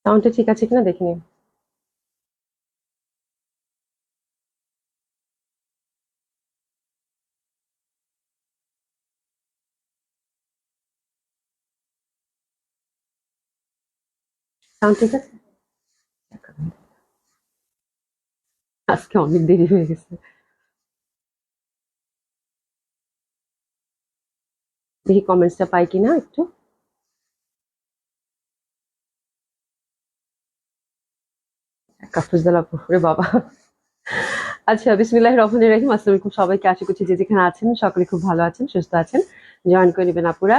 সাউন্ডটা ঠিক আছে কিনা দেখে নিন। সাউন্ড ঠিক আছে? আজকে অনেক দেরি হয়ে গেছে। দেখি কমেন্টসটা পাই কিনা একটু। কাফুজদাল আপু, ওরে বাবা। আচ্ছা, বিসমিল্লাহির রহমানির রহিম। আসসালামু আলাইকুম সবাইকে। আশা করছি যে যেখানে আছেন সকলে খুব ভালো আছেন, সুস্থ আছেন। জয়েন করে নেবেন আপুরা।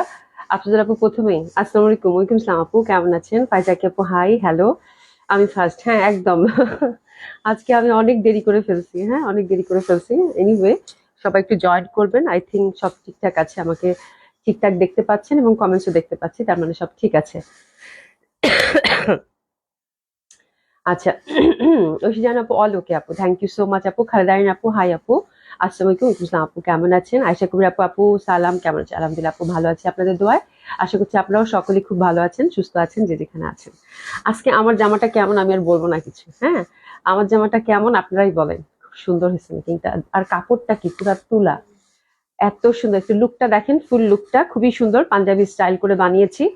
আফজাল আপু প্রথমেই আসসালামু আলাইকুম। ওয়ালাইকুম আসসালাম আপু, কেমন আছেন? ফাইজাকি আপু হাই, হ্যালো। আমি ফার্স্ট, হ্যাঁ একদম। আজকে আমি অনেক দেরি করে ফেলছি, হ্যাঁ অনেক দেরি করে ফেলছি। এনিওয়ে, সবাই একটু জয়েন করবেন। আই থিঙ্ক সব ঠিকঠাক আছে, আমাকে ঠিকঠাক দেখতে পাচ্ছেন এবং কমেন্টসও দেখতে পাচ্ছি, তার মানে সব ঠিক আছে। আচ্ছা। ঐশিজান আপু অল ওকে আপু, থ্যাংক ইউ সো মাচ আপু। খালেদারিন আপু হাই আপু, আসসালামু আলাইকুম। ইসলাম আপু কেমন আছেন? আয়শা কবির আপু, আপু সালাম, কেমন আছেন? আলহামদুলিল্লাহ আপু ভালো আছি আপনাদের দোয়ায়। আশা করছি আপনারাও সকলে খুব ভালো আছেন, সুস্থ আছেন যে যেখানে আছেন। আজকে আমার জামাটা কেমন আমি আর বলবো না কিছু, হ্যাঁ। আমার জামাটা কেমন আপনারাই বলেন। খুব সুন্দর হয়েছে কিন্তু, আর কাপড়টা কি পুরা তুলা, এত সুন্দর। একটু লুকটা দেখেন, ফুল লুকটা খুবই সুন্দর, পাঞ্জাবি স্টাইল করে বানিয়েছি।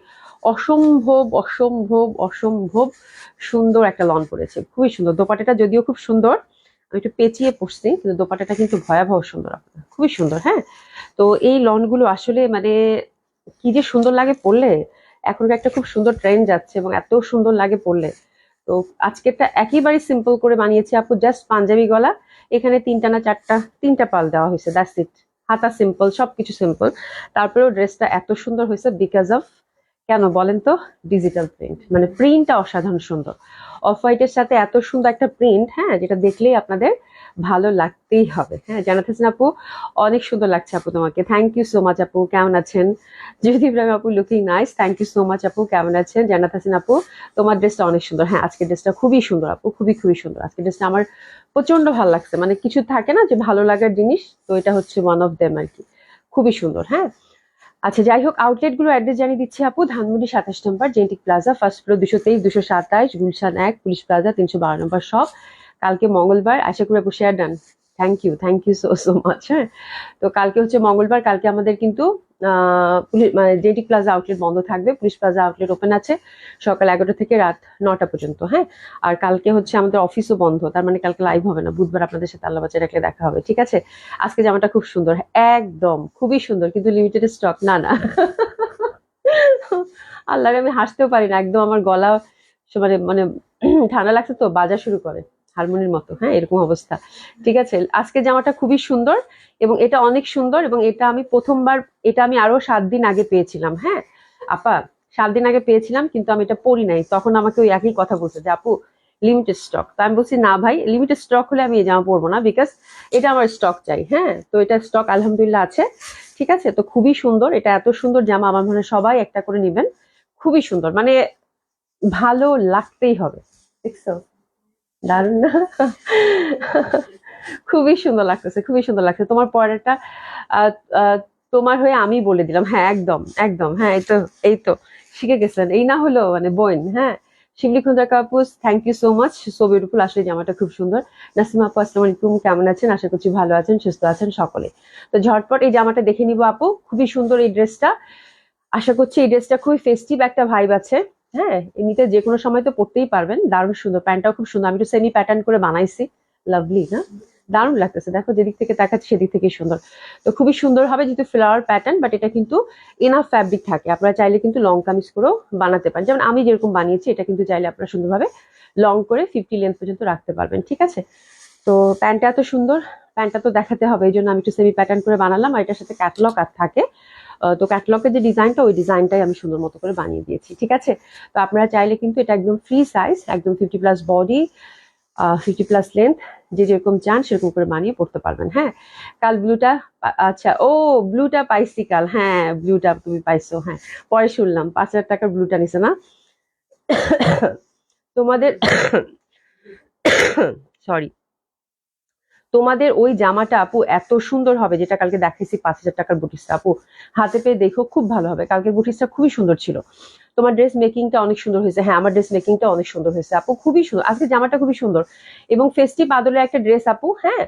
অসম্ভব অসম্ভব অসম্ভব সুন্দর একটা লন পড়েছে, খুবই সুন্দর। দোপাট্টাটা যদিও খুব সুন্দর, আমি একটু পেঁচিয়ে পড়ছি, কিন্তু দোপাট্টাটা কিন্তু ভয়াবহ সুন্দর আপনার, খুবই সুন্দর, হ্যাঁ। তো এই লনগুলো আসলে মানে কি যে সুন্দর লাগে পরলে। এখন একটা খুব সুন্দর ট্রেন্ড যাচ্ছে এবং এত সুন্দর লাগে পরলে। তো আজকেরটা একেবারে সিম্পল করে বানিয়েছি আপু, জাস্ট পাঞ্জাবি গলা, এখানে তিনটা না চারটা, তিনটা পাল দেওয়া হয়েছে, দ্যাটস ইট। হাতা সিম্পল, সবকিছু সিম্পল। তারপরেও ড্রেসটা এত সুন্দর হয়েছে বিকজ অফ, কেন বলেন তো, ডিজিটাল প্রিন্ট, মানে প্রিন্টটা অসাধারণ সুন্দর। অফ হোয়াইটের সাথে এত সুন্দর একটা প্রিন্ট, হ্যাঁ, যেটা দেখলেই আপনাদের ভালো লাগতেই হবে। হ্যাঁ, জানাত হাসান আপু অনেক সুন্দর লাগছে আপু তোমাকে, থ্যাংক ইউ সো মাচ আপু, কেমন আছেন? যদি ইব্রাহিম আপু looking nice, thank you so much আপু, কেমন আছেন? জানাত হাসান আপু তোমার ড্রেসটা অনেক সুন্দর, হ্যাঁ আজকের ড্রেসটা খুবই সুন্দর আপু, খুবই খুবই সুন্দর। আজকের ড্রেসটা আমার প্রচন্ড ভালো লাগছে, মানে কিছু থাকে না যে ভালো লাগার জিনিস, তো এটা হচ্ছে ওয়ান অফ দেম আর কি, খুবই সুন্দর, হ্যাঁ। আচ্ছা যাই হোক, আউটলেট গুলো অ্যাড্রেস জানিয়ে দিচ্ছি আপু। ধানমন্ডি 27 নম্বর জেন্টিক plaza, first floor 223, 227, Gulshan 1, police plaza 312 number shop. কালকে মঙ্গলবার, আশা করি আপু share done. Thank you so so much, হ্যাঁ। তো কালকে হচ্ছে মঙ্গলবার, কালকে আমাদের কিন্তু মানে জেন্টিক প্লাজা আউটলেট বন্ধ থাকবে, পুলিশ প্লাজা আউটলেট ওপেন আছে সকাল 11টা থেকে রাত 9টা পর্যন্ত, হ্যাঁ। আর কালকে হচ্ছে আমাদের অফিসও বন্ধ, তার মানে কালকে লাইভ হবে না, বুধবার আপনাদের সাথে আল্লাহ বাঁচিয়ে রাখলে দেখা হবে, ঠিক আছে। আজকে জামাটা খুব সুন্দর, একদম খুবই সুন্দর, কিন্তু লিমিটেড স্টক, না না। আল্লাহরে আমি হাসতেও পারি না, একদম আমার গলা মানে মানে ঠান্ডা লাগছে তো বাজা শুরু করে হারমোনির মতো, হ্যাঁ এরকম অবস্থা। ঠিক আছে, আজকে জামাটা খুবই সুন্দর এবং এটা অনেক সুন্দর, এবং এটা আমি প্রথমবার, এটা আমি আরো 7 দিন আগে পেয়েছিলাম, হ্যাঁ আপা, 7 দিন আগে পেয়েছিলাম, কিন্তু আমি এটা পরি নাই। তখন আমাকে ওই একই কথা বলছে যে আপু লিমিটেড স্টক। তো আমি বলছি না ভাই, লিমিটেড স্টক হলে আমি এই জামা পরবো না, বিকজ এটা আমার স্টক চাই, হ্যাঁ। তো এটা স্টক আলহামদুলিল্লাহ আছে, ঠিক আছে। তো খুবই সুন্দর, এটা এত সুন্দর জামা, আমার মনে হয় সবাই একটা করে নেবেন। খুবই সুন্দর, মানে ভালো লাগতেই হবে, দেখছো, দারুণ না? খুবই সুন্দর লাগতেছে, খুবই সুন্দর লাগছে তোমার পরেরটা। আহ, আহ, তোমার হয়ে আমি বলে দিলাম, হ্যাঁ একদম একদম, হ্যাঁ এই তো, এই তো শিখে গেছেন, এই না হলো মানে বোন, হ্যাঁ। শিবলি খুঁজা কাপুস, thank you so much, so beautiful, আসলে জামাটা খুব সুন্দর। নাসিমা আপু আসসালামু আলাইকুম, কেমন আছেন? আশা করছি ভালো আছেন, সুস্থ আছেন সকলে। তো ঝটপট এই জামাটা দেখে নিবো আপু, খুবই সুন্দর এই ড্রেসটা। আশা করছি এই ড্রেসটা খুবই ফেস্টিভ একটা ভাইব আছে, হ্যাঁ। এমনিতে যে কোনো সময় তো পরতেই পারবেন, দারুণ সুন্দর, প্যান্টটাও খুব সুন্দর, আমি একটু সেমি প্যাটার্ন করে বানাইছি, লাভলি না? দারুণ লাগতেছে, দেখো যেদিক থেকে তাকাচ্ছি সেদিক থেকেই সুন্দর। তো খুবই সুন্দর হবে, যেহেতু ফ্লাওয়ার প্যাটার্ন, বাট এটা কিন্তু এনাফ ফ্যাব্রিক থাকে, আপনারা চাইলে কিন্তু লং কামিজ করেও বানাতে পারেন, যেমন আমি যেরকম বানিয়েছি, এটা কিন্তু চাইলে আপনারা সুন্দরভাবে লং করে 50 লেন্থ পর্যন্ত রাখতে পারবেন, ঠিক আছে। তো প্যান্টটা এত সুন্দর, প্যান্টটা তো দেখাতে হবে, এই জন্য আমি একটু সেমি প্যাটার্ন করে বানালাম, আর এটার সাথে ক্যাটলগ আর থাকে। তো ক্যাটলগের যে ডিজাইনটা, ওই ডিজাইনটাই আমি সুন্দর মতো করে বানিয়ে দিয়েছি, ঠিক আছে। তো আপনারা চাইলে কিন্তু এটা একদম ফ্রি সাইজ, একদম 50+ বডি, 50+ লেন্থ, যে যেরকম চান সেরকম করে বানিয়ে পড়তে পারবেন, হ্যাঁ। কাল ব্লুটা, আচ্ছা ও ব্লুটা পাইছি কাল, হ্যাঁ ব্লুটা তুমি পাইছো, হ্যাঁ পরে শুনলাম 5,000 টাকার ব্লুটা নিছে না তোমাদের। সরি। তোমাদের ওই জামাটা আপু এত সুন্দর হবে, যেটা কালকে দেখাইছি 5,000 টাকার বুটিক্সটা, আপু হাতে পেয়ে দেখো খুব ভালো হবে। কালকে বুটিক্সটা খুবই সুন্দর ছিল। তোমার ড্রেস মেকিংটা অনেক সুন্দর হয়েছে। হ্যাঁ, আমার ড্রেস মেকিংটা অনেক সুন্দর হয়েছে আপু, খুবই সুন্দর। আজকে জামাটা খুবই সুন্দর এবং ফেস্টিভ আদলের একটা ড্রেস আপু। হ্যাঁ,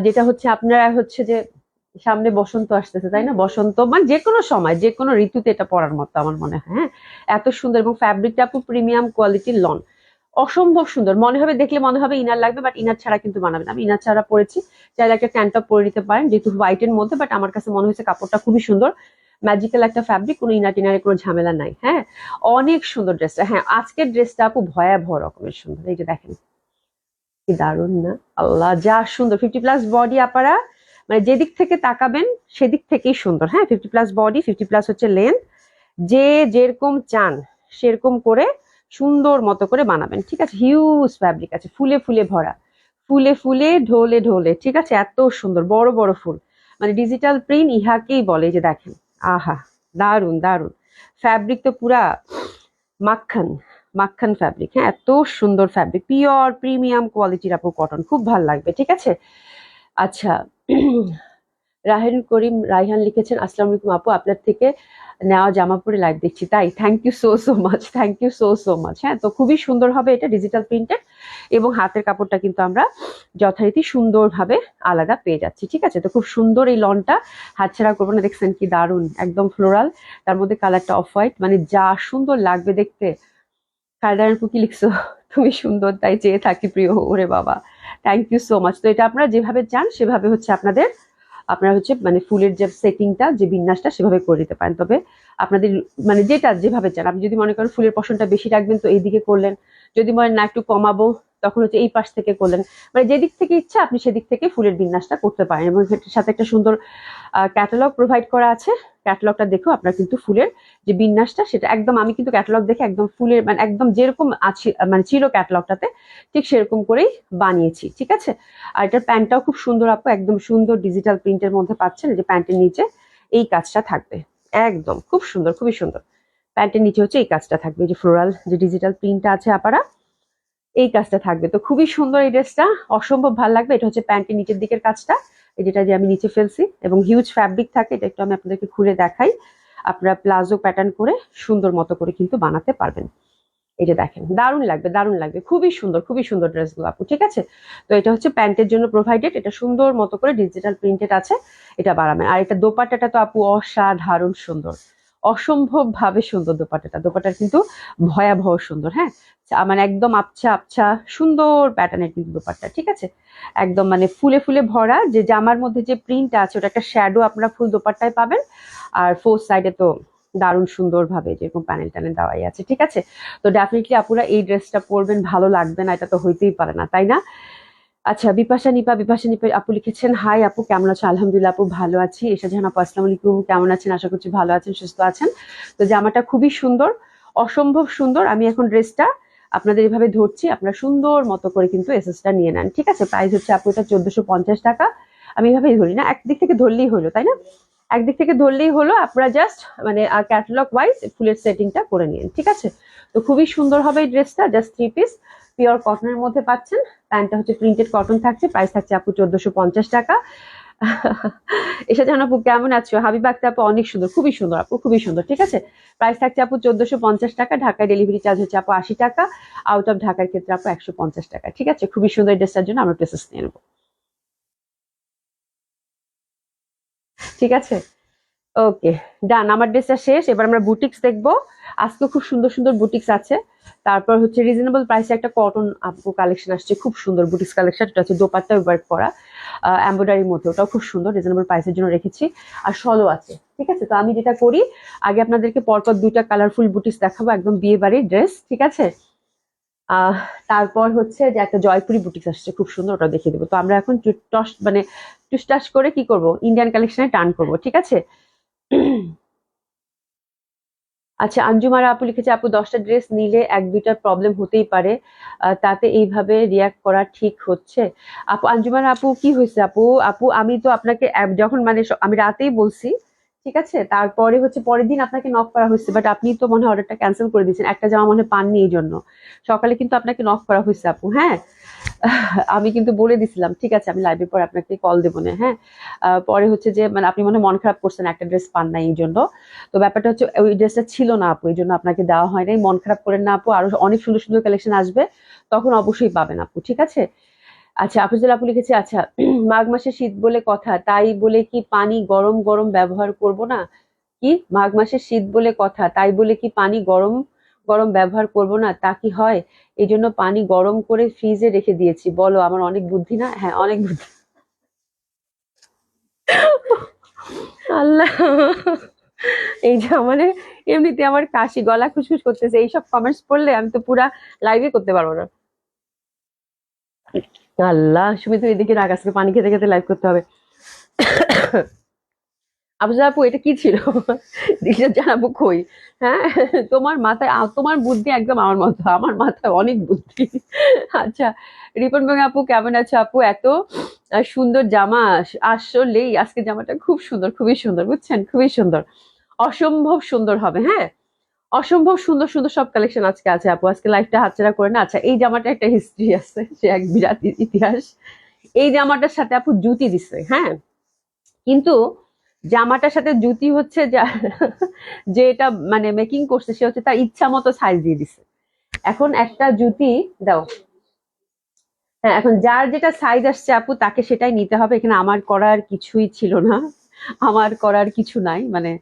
যেটা হচ্ছে আপনারা হচ্ছে যে সামনে বসন্ত আসতেছে, তাই না? বসন্ত মানে যে কোনো সময় যে কোনো ঋতুতে এটা পরার মতো আমার মনে হয়। হ্যাঁ, এত সুন্দর এবং ফ্যাব্রিকটা আপু প্রিমিয়াম কোয়ালিটির লন, অসম্ভব সুন্দর। মনে হবে দেখলে মনে হবে ইনার লাগবে, বাট ইনার ছাড়া কিন্তু বানাবেন। আমি ইনার ছাড়া পরেছি, চাইলে একটা ট্যান টপ পরে নিতে পারেন, যেহেতু হোয়াইটের মধ্যে। বাট আমার কাছে মনে হয়েছে কাপড়টা খুবই সুন্দর, ম্যাজিক্যাল একটা ফ্যাব্রিক, কোনো ইনার টিনারের কোনো ঝামেলা নাই। হ্যাঁ, অনেক সুন্দর ড্রেসটা। হ্যাঁ, আজকের ড্রেসটা আপু ভয়াবহ রকমের সুন্দর। এই যে দেখেন কি দারুণ না, আল্লাহ যা সুন্দর। 50+ বডি আপারা, মানে যেদিক থেকে তাকাবেন সেদিক থেকেই সুন্দর। হ্যাঁ, 50+ বডি, 50+ হচ্ছে লেন্থ। যে যেরকম চান সেরকম করে সুন্দর মতো করে বানাবেন, ঠিক আছে? হিউজ ফ্যাব্রিক আছে, ফুলে ফুলে ভরা, ফুলে ফুলে ঢোলে ঢোলে, ঠিক আছে? এত সুন্দর বড় বড় ফুল, মানে ডিজিটাল প্রিন্ট ইহাকেই বলে। এই যে দেখেন, আহা দারুন দারুন। ফ্যাব্রিক তো পুরা মাখন মাখন ফ্যাব্রিক। হ্যাঁ, এত সুন্দর ফ্যাব্রিক, পিওর প্রিমিয়াম কোয়ালিটির আপু কটন, খুব ভালো লাগবে, ঠিক আছে? আচ্ছা, রাহেন করিম রাইহান লিখেছেন, আসসালামু আলাইকুম আপু, আপনার থেকে নেওয়া জামা পরে লাইভ দেখছি, তাই? Thank you so so much, thank you so so much. হ্যাঁ, তো খুবই সুন্দর হবে এটা, ডিজিটাল প্রিন্টেড, এবং হাতের কাপড়টা কিন্তু আমরা যথারীতি সুন্দরভাবে আলাদা পেয়ে যাচ্ছি, ঠিক আছে? তো খুব সুন্দর এই লনটা, হাতছাড়া করবো না। দেখছেন কি দারুন, একদম ফ্লোরাল, তার মধ্যে কালারটা অফ হোয়াইট, মানে যা সুন্দর লাগবে দেখতে। কায়দার কি লিখছো? তুমি সুন্দর তাই চেয়ে থাকি প্রিয়। ওরে বাবা, থ্যাংক ইউ সো মাচ। তো এটা আপনারা যেভাবে চান সেভাবে হচ্ছে আপনারা হচ্ছে মানে ফুলের যে সেটিংটা, যে বিন্যাসটা সেভাবে করে দিতে পারেন। তবে আপনাদের মানে যেটা যেভাবে চান, আপনি যদি মনে করেন ফুলের পশনটা বেশি রাখবেন তো এইদিকে করলেন, যদি মনে না একটু কমাবো তখন হচ্ছে এই পাশ থেকে করলেন, মানে যেদিক থেকে ইচ্ছা আপনি সেদিক থেকে ফুলের বিন্যাসটা করতে পারেন। এবং এটার সাথে একটা সুন্দর ক্যাটালগ প্রোভাইড করা আছে। ক্যাটালগটা দেখেও আপনার কিন্তু ফুলের যে বিন্যাসটা সেটা একদম, আমি কিন্তু ক্যাটালগ দেখে একদম ফুলের মানে একদম যেরকম আছে মানে ছিল ক্যাটালগটাতে ঠিক সেরকম করেই বানিয়েছি, ঠিক আছে? আর এটার প্যান্টটাও খুব সুন্দর আপু, একদম সুন্দর ডিজিটাল প্রিন্টের মধ্যে পাচ্ছেন। যে প্যান্টের নিচে এই কাজটা থাকবে, একদম খুব সুন্দর, খুবই সুন্দর। প্যান্টের নিচে হচ্ছে এই কাজটা থাকবে, যে ফ্লোরাল যে ডিজিটাল প্রিন্টটা আছে আপারা, এই কাজটা থাকবে। তো খুবই সুন্দর এই ড্রেসটা, অসম্ভব ভালো লাগবে। এটা হচ্ছে প্যান্টের নিচের দিকের কাজটা, যেটা যে আমি নিচে ফেলছি, এবং হিউজ ফ্যাব্রিক থাকে। এটা একটু আমি আপনাদেরকে খুলে দেখাই। আপনারা প্লাজো প্যাটার্ন করে সুন্দর মতো করে কিন্তু বানাতে পারবেন। এই যে দেখেন, দারুণ লাগবে, দারুণ লাগবে, খুবই সুন্দর ড্রেসগুলো আপু, ঠিক আছে? তো এটা হচ্ছে প্যান্টের জন্য প্রোভাইডেড, এটা সুন্দর মতো করে ডিজিটাল প্রিন্টেড আছে, এটা বানাবেন। আর এটা দোপাট্টাটা তো আপু অসাধারণ সুন্দর, অসম্ভব ভাবে সুন্দর দোপাট্টাটা। দোপাট্টার কিন্তু ভয়াবহ সুন্দর। হ্যাঁ, মানে একদম আবছা আবছা সুন্দর প্যাটার্নের কিন্তু দোপাট্টা, ঠিক আছে? একদম মানে ফুলে ফুলে ভরা, যে জামার মধ্যে যে প্রিন্ট আছে ওটা একটা শ্যাডো আপনারা ফুল দোপাট্টায় পাবেন। আর ফোর সাইডে তো দারুণ সুন্দর ভাবে যেরকম প্যানেল ট্যানেল দেওয়াই আছে, ঠিক আছে? তো ডেফিনেটলি আপুরা এই ড্রেসটা পরবেন, ভালো লাগবে না এটা তো হইতেই পারে না, তাই না? আচ্ছা, বিপাশা নিপা আপু লিখেছেন, হাই আপু কেমন আছো? আলহামদুলিল্লাহ আপু ভালো আছি। এসা জাহান আপু আসসালামু আলাইকুম, কেমন আছেন? আশা করছি ভালো আছেন, সুস্থ আছেন। তো জামাটা খুবই সুন্দর, অসম্ভব সুন্দর। আমি এখন ড্রেসটা আপনাদের এভাবে ধরছি, আপনারা সুন্দর মতো করে কিন্তু এসএসটা নিয়ে নেন, ঠিক আছে? প্রাইস হচ্ছে আপু এটা 1450 টাকা। আমি এভাবেই ধরি না, একদিক থেকে ধরলেই হলো, তাই না? একদিক থেকে ধরলেই হলো, আপনারা জাস্ট মানে ক্যাটালগ ওয়াইজ ফুলের সেটিংটা করে নিন, ঠিক আছে? তো খুবই সুন্দর হবে এই ড্রেসটা, জাস্ট 3 পিস পিওর কটনের মধ্যে পাচ্ছেন। প্যান্টটা হচ্ছে প্রিন্টেড কটন থাকছে, প্রাইস থাকছে আপু 1450 টাকা। এসে জানো আপু কেমন আছো? হাবিবা আক্তার আপু অনেক সুন্দর, খুবই সুন্দর আপু, খুবই সুন্দর, ঠিক আছে? প্রাইস থাকছে আপু 1450 টাকা। ঢাকায় ডেলিভারি চার্জ হচ্ছে আপু 80 টাকা, আউট অফ ঢাকার ক্ষেত্রে আপু 150 টাকা, ঠিক আছে? খুবই সুন্দর ড্রেসটার জন্য আমরা প্রেসেস নিয়ে নেবো, ঠিক আছে? ওকে, ডান। আমার ড্রেসটা শেষ, এবার আমরা বুটিক্স দেখবো। আজকে খুব সুন্দর সুন্দর বুটিক্স আছে। তারপর হচ্ছে রিজনেবল প্রাইসে একটা কটন আপু কালেকশন আসছে, খুব সুন্দর বুটিক্স কালেকশন। এটা হচ্ছে দোপাট্টা ওয়ার্ক করা এমব্রয়ডারির মধ্যে, ওটাও খুব সুন্দর, রিজনেবল প্রাইসের জন্য রেখেছি। আর শলও আছে, ঠিক আছে? তো আমি যেটা করি, আগে আপনাদেরকে পরপর দুইটা কালারফুল বুটিক্স দেখাবো, একদম বিয়ে বাড়ির ড্রেস, ঠিক আছে? আহ তারপর হচ্ছে যে একটা জয়পুরি বুটিক্স আসছে খুব সুন্দর, ওটা দেখিয়ে দেবো। তো আমরা এখন টস মানে টুসটাস করে কি করব, ইন্ডিয়ান কালেকশনে টার্ন করব, ঠিক আছে? আচ্ছা, আঞ্জুমারা আপু লিখেছে, আপু 10টা ড্রেস নিলে এক দুইটা প্রবলেম হতেই পারে, তাতে এইভাবে রিয়াক্ট করা ঠিক হচ্ছে? আপু আঞ্জুমারা আপু কি হয়েছে আপু? আপু আমি তো আপনাকে যখন মানে আমি রাতেই বলছি, ঠিক আছে? তারপরে হচ্ছে পরের দিন আপনাকে নক করা হয়েছে, বাট আপনি তো মনে হয় অর্ডারটা ক্যান্সেল করে দিয়েছেন, একটা জামা মনে হয় পাননি, এই জন্য সকালে কিন্তু আপনাকে নক করা হয়েছে আপু। হ্যাঁ, আমি কিন্তু বলে দিছিলাম, ঠিক আছে আমি লাইভের পর আপনাকে কল দেবো না, হ্যাঁ। পরে হচ্ছে যে মানে আপনি মনে হয় মন খারাপ করছেন একটা ড্রেস পান নাই এই জন্য। তো ব্যাপারটা হচ্ছে ওই ড্রেসটা ছিল না আপু, এই জন্য আপনাকে দেওয়া হয় নাই। মন খারাপ করেন না আপু, আরো অনেক সুন্দর সুন্দর কালেকশন আসবে, তখন অবশ্যই পাবেন আপু, ঠিক আছে। আচ্ছা আফিজুল আপু লিখেছে, আচ্ছা মাঘ মাসে শীত বলে কথা, তাই বলে কি পানি গরম গরম ব্যবহার করব না? কি মাঘ মাসে শীত বলে কথা, তাই বলে কি পানি গরম গরম ব্যবহার করব না, তা কি হয়? এই জন্য পানি গরম করে ফ্রিজে রেখে দিয়েছি। বলো আমার অনেক বুদ্ধি না? হ্যাঁ অনেক বুদ্ধি। আল্লাহ, এই যে আমার এমনিতে আমার কাশি, গলা খুশখুশ করতেছে, এইসব কমেন্টস পড়লে আমি তো পুরা লাইভে করতে পারবো না। আল্লাহ, সুমিত এদিকে রাগ আসছে, পানি খেতে খেতে লাইভ করতে হবে। আফজা আপু এটা কি ছিল? দিশা জানাবো কই? হ্যাঁ, তোমার মাথায় তোমার বুদ্ধি একদম আমার মতো, আমার মাথায় অনেক বুদ্ধি। আচ্ছা, রিপন বেগম আপু কেমন আছে আপু? এত সুন্দর জামা, আসলেই আজকে জামাটা খুব সুন্দর, খুবই সুন্দর, বুঝছেন, খুবই সুন্দর, অসম্ভব সুন্দর হবে। হ্যাঁ, অসম্ভব সুন্দর সুন্দর সব কালেকশন আজকে আছে আপু, আজকে লাইফটা হাতছাড়া করে না। আচ্ছা, এই জামাটা একটা হিস্ট্রি আছে, সে এক বিরাট ইতিহাস। এই জামাটার সাথে আপু জুতি দিছে, হ্যাঁ, কিন্তু জামাটার সাথে জুতি হচ্ছে যা, যে এটা মানে মেকিং করছে সে হচ্ছে তার ইচ্ছা মতো সাইজ দিয়ে দিছে। এখন একটা জুতি দাও, হ্যাঁ, এখন যার যেটা সাইজ আসছে আপু তাকে সেটাই নিতে হবে, এখানে আমার করার কিছুই ছিল না, আমার করার কিছু নাই মানে।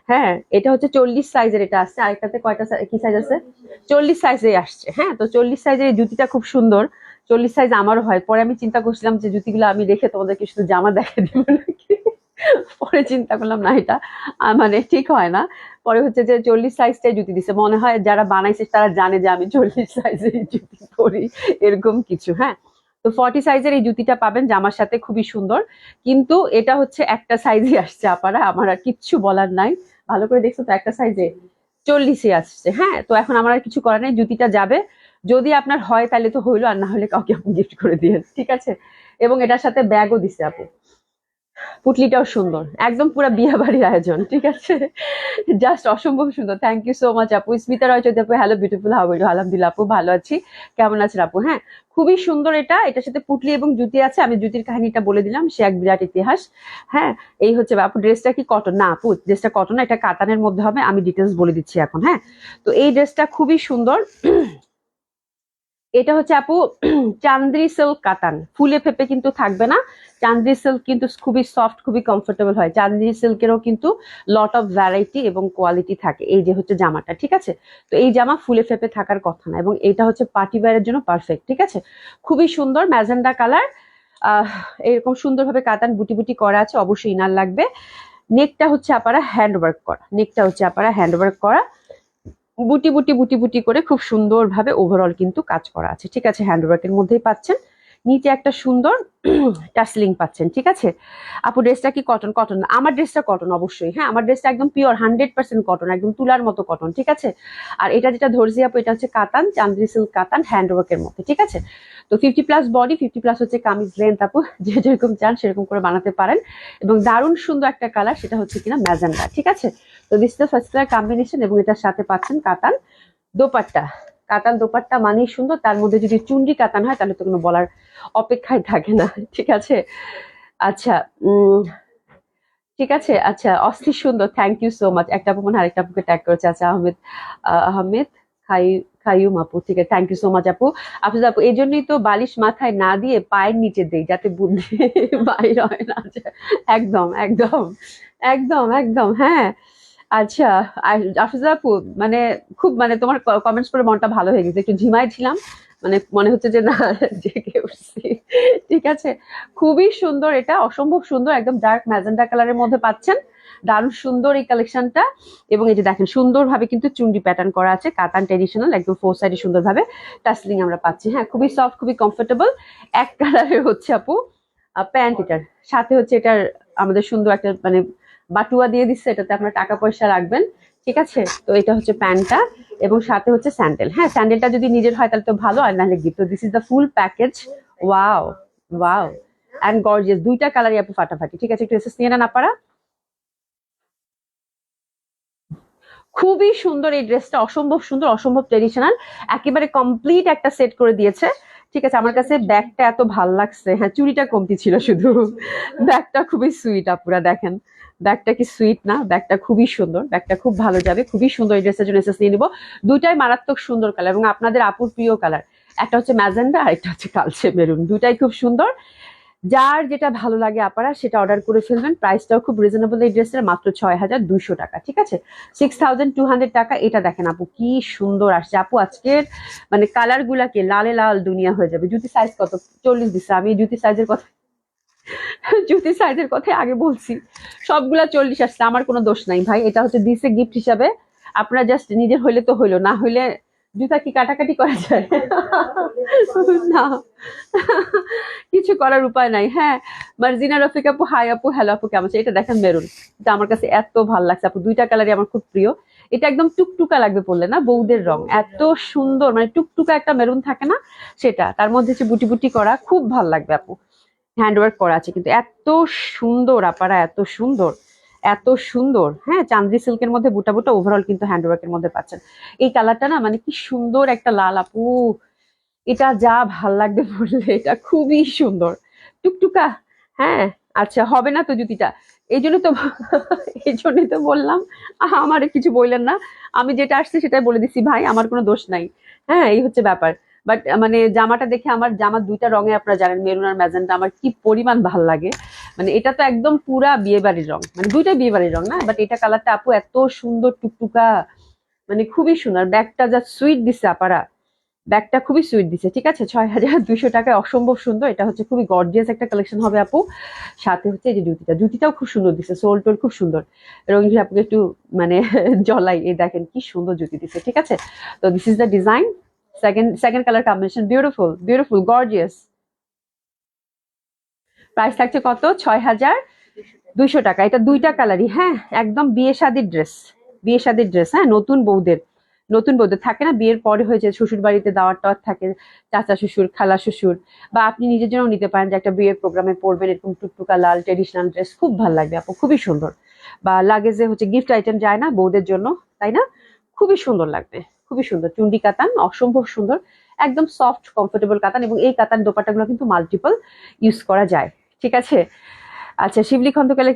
হ্যাঁ, এটা হচ্ছে 40 সাইজের, এটা আসছে আরেকটাতে কয়টা কি সাইজ আছে, 40 সাইজে আসছে। হ্যাঁ, তো 40 সাইজের এই জুতিটা খুব সুন্দর, 40 সাইজ আমারও হয়। পরে আমি চিন্তা করছিলাম যে জুতিগুলো আমি রেখে তোমাদেরকে শুধু জামা দেখে দিব নাকি, পরে চিন্তা করলাম না, এটা মানে ঠিক হয় না। পরে হচ্ছে যে 40 সাইজটাই জুতি দিছে, মনে হয় যারা বানাইছে তারা জানে যে আমি 40 সাইজের জুতি পরি, এরকম কিছু। হ্যাঁ, তো 40 সাইজের এই জুতিটা পাবেন জামার সাথে, খুবই সুন্দর। কিন্তু এটা হচ্ছে একটা সাইজই আসছে আপারা, আমার আর কিচ্ছু বলার নাই। ভালো করে দেখছো তো, একটা সাইজে 40-ই আসছে। হ্যাঁ, তো এখন আমার আর কিছু করার নেই, জুতিটা যাবে। যদি আপনার হয় তাহলে তো হইলো, আর না হলে কাউকে আপনি গিফট করে দিয়ে, ঠিক আছে। এবং এটার সাথে ব্যাগও দিছে আপু, পুটলিটাও সুন্দর, একদম পুরো বিয়ে বাড়ির আয়োজন, ঠিক আছে। জাস্ট অসম্ভব সুন্দর। থ্যাংক ইউ সো মাচ আপু। স্মিতা রয় চৌধুরী আপু, hello beautiful, how are you? আলহামদুলিল্লাহ আপু ভালো আছি, কেমন আছেন আপু? হ্যাঁ, খুবই সুন্দর এটা, এটার সাথে পুটলি এবং জুতি আছে। আমি জুতির কাহিনীটা বলে দিলাম, সে এক বিরাট ইতিহাস। হ্যাঁ, এই হচ্ছে আপু, ড্রেসটা কি কটন না আপু? ড্রেসটা কটন না, এটা কাতানের মধ্যে হবে, আমি ডিটেলস বলে দিচ্ছি এখন। হ্যাঁ, তো এই ড্রেসটা খুবই সুন্দর। এটা হচ্ছে আপু চান্দ্রি সিল্ক কাতান, ফুলে ফেপে কিন্তু থাকবে না। চান্দ্রি সিল্ক কিন্তু খুবই সফট, খুবই কমফোর্টেবল হয়। চান্দ্রি সিল্কেরও কিন্তু লট অফ ভ্যারাইটি এবং কোয়ালিটি থাকে। এই যে হচ্ছে জামাটা, ঠিক আছে। তো এই জামা ফুলে ফেপে থাকার কথা না, এবং এটা হচ্ছে পার্টি ওয়্যারের জন্য পারফেক্ট, ঠিক আছে। খুবই সুন্দর ম্যাজেন্ডা কালার, আহ এরকম সুন্দরভাবে কাতান বুটি বুটি করা আছে, অবশ্যই ইনার লাগবে। নেকটা হচ্ছে আপারা হ্যান্ড ওয়ার্ক করা, নেকটা হচ্ছে আপারা হ্যান্ড ওয়ার্ক করা, বুটি বুটি বুটি বুটি করে খুব সুন্দরভাবে ওভারঅল কিন্তু কাজ করা আছে, ঠিক আছে। হ্যান্ডওয়ার্কের মধ্যেই পাচ্ছেন, নিচে একটা সুন্দর টাসলিং পাচ্ছেন, ঠিক আছে। আপু ড্রেসটা কি কটন? কটন না, আমার ড্রেসটা কটন অবশ্যই। হ্যাঁ, আমার ড্রেসটা একদম পিওর 100% কটন, একদম তুলার মতো কটন, ঠিক আছে। আর এটা যেটা ধরছি আপু, এটা হচ্ছে কাতান, চান্দ্রি সিল্ক কাতান, হ্যান্ডওয়ার্কের মধ্যে, ঠিক আছে। তো 50+ বডি, 50+ হচ্ছে কামিজ লেন্থ আপু, যে যেরকম চান সেরকম করে বানাতে পারেন। এবং দারুণ সুন্দর একটা কালার, সেটা হচ্ছে কিনা ম্যাজেন্ডা, ঠিক আছে। তো this is the first colour combination, এবং এটার সাথে পাচ্ছেন কাতান দোপাট্টা। কাতান দোপাট্টা মানেই সুন্দর, তার মধ্যে যদি চুন্ডি কাতান হয় তাহলে তো কোনো বলার অপেক্ষায় থাকে না, ঠিক আছে। আচ্ছা, ঠিক আছে, আচ্ছা, অস্থির সুন্দর, থ্যাংক ইউ সো মাচ। একটা আপু মানে আরেকটা আপুকে ট্যাগ করেছে, আচ্ছা, আহমেদ আহমেদ খাই খাইয়ুম আপু, ঠিক আছে, থ্যাংক ইউ সো মাচ আপু। আপু আপু এই জন্যই তো বালিশ মাথায় না দিয়ে পায়ের নিচে দেই, যাতে বুদ্ধি বাইর হয় না। আচ্ছা, একদম একদম একদম একদম, হ্যাঁ। আচ্ছা, আর আফিজা আপু মানে খুব মানে তোমার কমেন্টস করে মনটা ভালো হয়ে গেছে, একটু ঝিমাই ছিলাম, মানে মনে হচ্ছে যে না, জেগে উঠছি, ঠিক আছে। খুবই সুন্দর, এটা অসম্ভব সুন্দর, একদম ডার্ক ম্যাজেন্ডা কালারের মধ্যে পাচ্ছেন, দারুণ সুন্দর এই কালেকশনটা। এবং এই যে দেখেন সুন্দরভাবে কিন্তু চুন্ডি প্যাটার্ন করা আছে, কাতান ট্রেডিশনাল, একদম 4 সাইডে সুন্দরভাবে টাসলিং আমরা পাচ্ছি। হ্যাঁ, খুবই সফট, খুবই কমফোর্টেবল। এক কালারের হচ্ছে আপু প্যান্ট, এটার সাথে হচ্ছে এটার আমাদের সুন্দর একটা মানে বাটুয়া দিয়ে দিচ্ছে, এটাতে আপনার টাকা পয়সা রাখবেন, ঠিক আছে। তো এটা হচ্ছে প্যান্টটা, এবং সাথে হচ্ছে স্যান্ডেল। হ্যাঁ, স্যান্ডেলটা যদি নিজের হয় তাহলে তো ভালো, আর নাহলে গিফট। তো this is the full package. Wow, wow and gorgeous, দুইটা কালারই আপু ফাটাফাটি, ঠিক আছে। একটু এসএস নিয়ে নেন আপনারা। খুবই সুন্দর এই ড্রেসটা, অসম্ভব সুন্দর, অসম্ভব ট্রেডিশনাল, একেবারে কমপ্লিট একটা সেট করে দিয়েছে। ঠিক আছে, আমার কাছে ব্যাগটা এত ভাল লাগছে, হ্যাঁ চুড়িটা কমতি ছিল শুধু। ব্যাগটা খুবই সুইট আপুরা, দেখেন ব্যাগটা কি সুইট না, ব্যাগটা খুবই সুন্দর, ব্যাগটা খুব ভালো যাবে, খুবই সুন্দর। এই ড্রেসের জন্য এসএস নিয়ে নিবো। দুইটাই মারাত্মক সুন্দর কালার এবং আপনাদের আপুর প্রিয় কালার, একটা হচ্ছে ম্যাজেন্ডা আর একটা হচ্ছে কালচে মেরুন, দুটাই খুব সুন্দর। যার যেটা ভালো লাগে আপনারা সেটা অর্ডার করে ফেলবেন। প্রাইসটাও খুব রিজনেবল এই ড্রেসের, মাত্র ৬,২০০ টাকা। ঠিক আছে, ৬,২০০ টাকা। এটা দেখেন আপু কি সুন্দর আসছে আপু, আজকের মানে কালার গুলাকে লালে লাল দুনিয়া হয়ে যাবে। জুতি সাইজ কত? 40 দিচ্ছে। আমি জুতি সাইজের কথা আগে বলছি, সবগুলা 40 আসছে, আমার কোনো দোষ নাই ভাই, এটা হচ্ছে দিছে গিফট হিসাবে। আপনারা জাস্ট নিজের হইলে তো হইলো, না হইলে জুতা কি কাটাকাটি করা যায়? না, কিছু করার উপায় নাই। হ্যাঁ, মার্জিনা রফিক আপু হাই আপু, হ্যালো আপু, কেমন আছে? এটা দেখেন মেরুন, এটা আমার কাছে এত ভাল লাগছে আপু, দুইটা কালারই আমার খুব প্রিয়। এটা একদম টুকটুকা লাগবে পড়লে না, বউদের রং, এত সুন্দর, মানে টুকটুকা একটা মেরুন থাকে না সেটা, তার মধ্যে হচ্ছে বুটি বুটি করা, খুব ভাল লাগবে আপু। হ্যান্ডওয়ার্ক করা আছে কিন্তু এত সুন্দর আপারা, এত সুন্দর, এত সুন্দর। হ্যাঁ, চান্দ্রি সিল্কের মধ্যে বুটা বুটা, ওভারঅল কিন্তু হ্যান্ডওয়ার্কের মধ্যে পাচ্ছেন। এই কালারটা না মানে কি সুন্দর একটা লাল আপু, এটা যা ভাল লাগবে বললে, এটা খুবই সুন্দর, টুকটুকা। হ্যাঁ, আচ্ছা হবে না তো জুতিটা, এই জন্য তো এই জন্যই তো বললাম, আমার কিছু বললেন না, আমি যেটা আসছে সেটাই বলে দিচ্ছি ভাই, আমার কোনো দোষ নাই। হ্যাঁ, এই হচ্ছে ব্যাপার। বাট মানে জামাটা দেখে, আমার জামা দুইটা রঙে আপনারা জানেন, মেরুন আর ম্যাজেন্টা, আমার কি পরিমাণ ভাল লাগে। মানে এটা তো একদম পুরা বিয়ে বাড়ির রং, মানে দুইটা বিয়ে বাড়ির রং না, বাট এটা কালারটা আপু এত সুন্দর টুকটুকা, মানে খুবই সুন্দর। ব্যাগটা যা সুইট দিছে আপারা, ব্যাগটা খুবই সুইট দিছে। ঠিক আছে, ৬,২০০ টাকায় অসম্ভব সুন্দর। এটা হচ্ছে খুবই গর্জিয়াস একটা কালেকশন হবে আপু। সাথে হচ্ছে এই যে জুতিটাও খুব সুন্দর দিছে, সোল টোল খুব সুন্দর। রঙিন আপুকে একটু মানে জলাই, এই দেখেন কি সুন্দর জুতি দিছে। ঠিক আছে, তো this is the design, second colour combination, beautiful beautiful gorgeous. Price থাকছে কত? ৬,২০০ টাকা। এটা দুইটা কালারই, হ্যাঁ একদম বিয়ে শাদির ড্রেস, বিয়ে শাদির ড্রেস। হ্যাঁ, নতুন বউদের থাকে না, বিয়ের পরে হয়েছে শ্বশুর বাড়িতে দাওয়াত টাওয়াত থাকে, চাচা শ্বশুর খালা শ্বশুর, বা আপনি নিজের জন্য নিতে পারেন যে একটা বিয়ের প্রোগ্রামে পরবেন, এরকম টুকটুকা লাল ট্রেডিশনাল ড্রেস খুব ভালো লাগবে আপু, খুবই সুন্দর। বা লাগেজে হচ্ছে গিফট আইটেম যায় না বউদের জন্য, তাই না? খুবই সুন্দর লাগবে, খুবই সুন্দর। চুন্ডি কাতান, অসম্ভব সুন্দর, একদম সফট কমফোর্টেবল কাতান, এবং এই কাতান দোপাট্টাগুলো কিন্তু মাল্টিপল ইউজ করা যায়। ঠিক আছে, আচ্ছা শিবলি খন্দকার,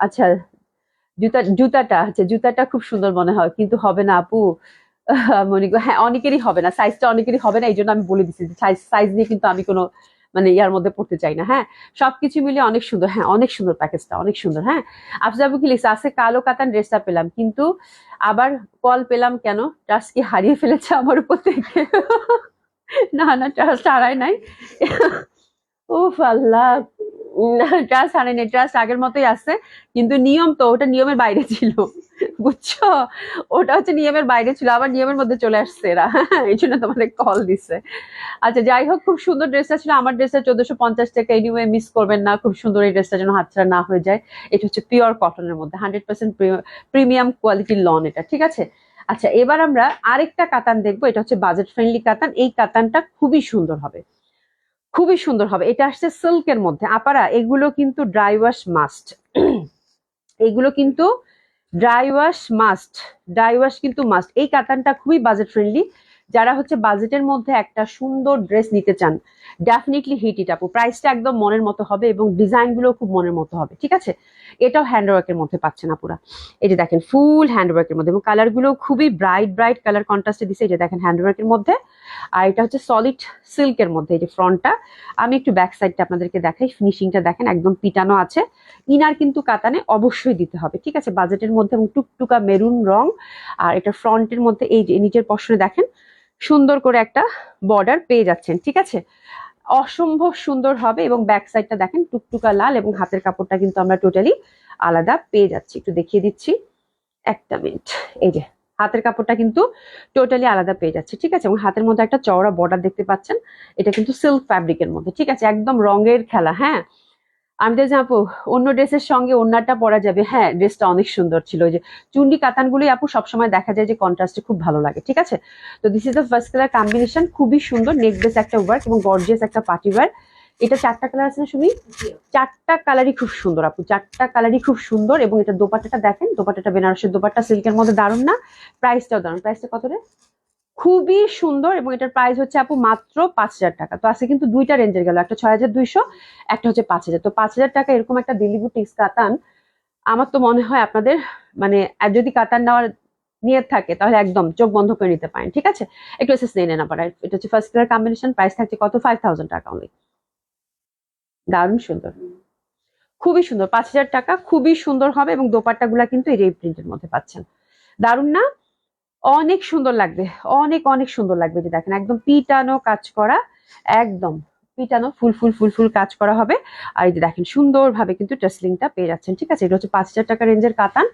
আচ্ছা জুতাটা খুব সুন্দর মনে হয়, কিন্তু হবে না আপু। মনে হ্যাঁ, অনেকেরই হবে না, সাইজটা অনেকেরই হবে না, এই জন্য আমি বলে দিচ্ছি সাইজ নিয়ে কিন্তু আমি কোনো মানে ইয়ার মধ্যে পড়তে চাই না। হ্যাঁ, সবকিছু মিলে অনেক সুন্দর, হ্যাঁ অনেক সুন্দর, প্যাকেজটা অনেক সুন্দর। হ্যাঁ, আফজাবু কি লিখছে, আছে কালো কাতান ড্রেসটা পেলাম, কিন্তু আবার কল পেলাম কেন? ট্রাস্ট কি হারিয়ে ফেলেছে আমার উপর থেকে? না না, ট্রাস্ট হারায় নাই। উফ আল্লাহ, ট্রাস্ট হারায় নাই, ট্রাস্ট আগের মতোই আছে, কিন্তু নিয়ম তো ওটা নিয়মের বাইরে ছিল, বুঝছো? ওটা হচ্ছে নিয়মের বাইরে ছিল, আবার নিয়মের মধ্যে চলে আসছে এরা, এই জন্য তোমাদের কল দিছে। আচ্ছা যাই হোক, খুব সুন্দর ড্রেসটা ছিল, আমার ড্রেসটা ১৪৫০ টাকা, এনিওয়ে মিস করবেন না, খুব সুন্দর এই ড্রেসটা যেন হাতছাড়া না হয়ে যায়। এটা হচ্ছে পিওর কটনের মধ্যে 100% প্রিমিয়াম কোয়ালিটির লন এটা। ঠিক আছে, আচ্ছা এবার আমরা আরেকটা কাতান দেখবো, এটা হচ্ছে বাজেট ফ্রেন্ডলি কাতান। এই কাতানটা খুবই সুন্দর হবে, খুবই সুন্দর হবে। এটা আসছে সিল্কের মধ্যে আপারা, এগুলো কিন্তু ড্রাই ওয়াশ মাস্ট, এগুলো কিন্তু dry wash must, dry wash কিন্তু মাস্ট। এই কাতানটা খুবই বাজেট ফ্রেন্ডলি, যারা হচ্ছে বাজেটের মধ্যে একটা সুন্দর ড্রেস নিতে চান, ডেফিনেটলি হিট ইট আপু। প্রাইসটা একদম মনের মতো হবে এবং ডিজাইন গুলো খুব মনের মতো হবে। ঠিক আছে, এটাও হ্যান্ডওয়ার্কের মধ্যে পাচ্ছেন আপুরা, এই যে দেখেন ফুল হ্যান্ডওয়ার্কের মধ্যে, এবং কালার গুলো খুবই ব্রাইট ব্রাইট কালার কন্ট্রাস্টে দিছে, এই যে দেখেন হ্যান্ডওয়ার্কের মধ্যে। আর এটা হচ্ছে সলিড সিল্কের মধ্যে, এই যে ফ্রন্টটা, আমি একটু ব্যাক সাইডটা আপনাদেরকে দেখাই, ফিনিশিংটা দেখেন একদম পিটানো আছে। ইনার কিন্তু কাতানে অবশ্যই দিতে হবে। ঠিক আছে, বাজেটের মধ্যে, এবং টুকটুকা মেরুন রং। আর এটা ফ্রন্টের মধ্যে এই যে নিচের পশনে দেখেন সুন্দর করে একটা বর্ডার পেয়ে যাচ্ছেন। ঠিক আছে, অসম্ভব সুন্দর হবে, এবং ব্যাক সাইডটা দেখেন টুকটুকা লাল, এবং হাতের কাপড়টা কিন্তু আমরা টোটালি আলাদা পেয়ে যাচ্ছি। একটু দেখিয়ে দিচ্ছি, একটা মিনিট, এই যে হাতের কাপড়টা কিন্তু টোটালি আলাদা পেয়ে যাচ্ছে। ঠিক আছে, এবং হাতের মধ্যে একটা চওড়া বর্ডার দেখতে পাচ্ছেন, এটা কিন্তু সিল্ক ফ্যাব্রিকের মধ্যে। ঠিক আছে, একদম রঙের খেলা। হ্যাঁ, আমি তো আপু অন্য ড্রেসের সঙ্গে ওড়নাটা পরা যাবে। হ্যাঁ, ড্রেসটা অনেক সুন্দর ছিল, ওই যে চুন্ডি কাতানগুলোই আপু সবসময় দেখা যায় যে কন্ট্রাস্টে খুব ভালো লাগে। ঠিক আছে, তো this is the first colour combination, খুবই সুন্দর নেক বেস একটা ওয়ার্ক, এবং গর্জিয়াস একটা পার্টি ওয়্যার। এটা 4টা কালার আছে না সুমি? 4টা কালারই খুব সুন্দর আপু, 4টা কালারই খুব সুন্দর। এবং এটা দোপাট্টাটা দেখেন, দোপাট্টাটা বেনারসের দোপাট্টা, সিল্কের মধ্যে দারুণ না? প্রাইসটাও দারুণ। প্রাইসটা কত রে? খুবই সুন্দর। এবং এটার প্রাইস হচ্ছে আপু মাত্র 5000 টাকা। তো আজকে কিন্তু দুইটা রেঞ্জের গেল, একটা 6200, একটা হচ্ছে 5000। তো 5000 টাকা এরকম একটা দিল্লি বুটিক্স কাতান আমার তো মনে হয় আপনাদের মানে আর যদি কাতান নেওয়ার নিয়ত থাকে তাহলে একদম চোখ বন্ধ করে নিতে পারেন, ঠিক আছে? একটু এসএস নিয়ে নেন আবার। এটা হচ্ছে ফার্স্ট কালার কম্বিনেশন, প্রাইস থাকছে কত? 5000 টাকা অনলি। দারুণ সুন্দর, খুবই সুন্দর। 5000 টাকা, খুবই সুন্দর হবে। এবং দোপাট্টা গুলা কিন্তু এই প্রিন্টের মধ্যে পাচ্ছেন। দারুণ না? অনেক সুন্দর লাগবে, অনেক অনেক সুন্দর লাগবে। যে দেখেন একদম পিটানো কাজ করা, একদম পিটানো ফুল ফুল ফুল ফুল কাজ করা হবে। আর এই যে দেখেন সুন্দরভাবে কিন্তু টেসলিংটা পেয়ে যাচ্ছেন, ঠিক আছে? এটা হচ্ছে 5000 টাকা রেঞ্জের কাতান,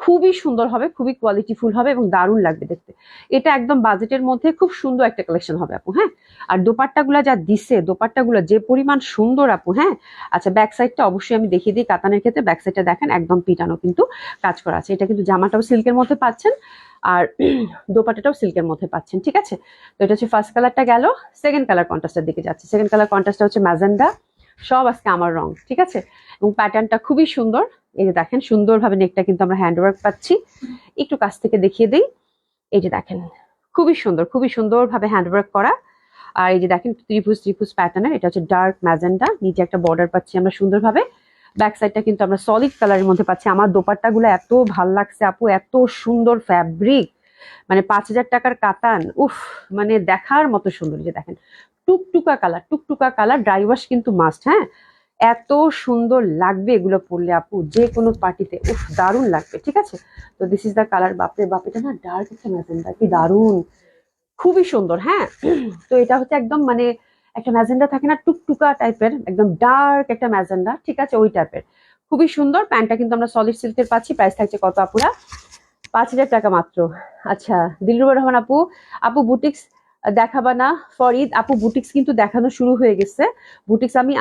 খুবই সুন্দর হবে, খুবই কোয়ালিটিফুল হবে এবং দারুণ লাগবে দেখতে। এটা একদম বাজেটের মধ্যে খুব সুন্দর একটা কালেকশন হবে আপু, হ্যাঁ। আর দোপাট্টাগুলা যা দিছে, দোপাট্টাগুলো যে পরিমাণ সুন্দর আপু, হ্যাঁ। আচ্ছা, ব্যাক সাইডটা অবশ্যই আমি দেখিয়ে দিই। কাতানের ক্ষেত্রে ব্যাক সাইডটা দেখেন একদম পিটানো কিন্তু কাজ করা আছে। এটা কিন্তু জামাটাও সিল্কের মধ্যে পাচ্ছেন, আর দোপাট্টাটাও সিল্কের মধ্যে পাচ্ছেন, ঠিক আছে? তো এটা হচ্ছে ফার্স্ট কালারটা গেল। সেকেন্ড কালার কন্ট্রাস্টের দিকে যাচ্ছে। সেকেন্ড কালার কন্ট্রাস্টটা হচ্ছে ম্যাজেন্ডা। সব আজকে আমার রং, ঠিক আছে? এবং প্যাটার্নটা খুবই সুন্দর। এই যে দেখেন সুন্দরভাবে নেকটা কিন্তু আমরা হ্যান্ডওয়ার্ক পাচ্ছি। একটু কাছ থেকে দেখিয়ে দিই। এই যে দেখেন খুবই সুন্দর, খুবই সুন্দরভাবে হ্যান্ডওয়ার্ক করা। আর এই যে দেখেন ত্রিভুজ ত্রিভুজ প্যাটার্নের, এটা হচ্ছে ডার্ক ম্যাজেন্ডা, নিচে একটা বর্ডার পাচ্ছি আমরা সুন্দরভাবে। ব্যাক সাইডটা কিন্তু আমরা সলিড কালারের মধ্যে পাচ্ছি। আমার দোপাট্টাগুলো এত ভাল লাগছে আপু, এত সুন্দর ফ্যাব্রিক, মানে 5000 টাকার কাতান, উফ, মানে দেখার মতো সুন্দর। যে দেখেন টুকটুকা কালার, টুকটুকা কালার, ড্রাই ওয়াশ কিন্তু মাস্ট, হ্যাঁ। এত সুন্দর লাগবে এগুলো পরলে আপু যে কোনো পার্টিতে, উফ, দারুণ লাগবে, ঠিক আছে? তো দিস ইজ দ্য কালার। বাপরে বাপ, এটা না ডার্ক একটা ম্যাজেন্ডা, কি দারুণ, খুবই সুন্দর, হ্যাঁ। তো এটা হচ্ছে একদম মানে একটা ম্যাজেন্ডা থাকে না টুকটুকা টাইপের, একদম ডার্ক একটা ম্যাজেন্ডা, ঠিক আছে, ওই টাইপের, খুবই সুন্দর। প্যান্টটা কিন্তু আমরা সলিড সিল্কের পাচ্ছি। প্রাইস থাকছে কত আপুরা? 5000 টাকা মাত্র। আচ্ছা, দিলরুবা রহমান আপু, আপু বুটিক্স দেখাবা না ফর ঈদ? আপু বুটিক্স কিন্তু দেখানো শুরু হয়ে গেছে। বুটিক্স আমি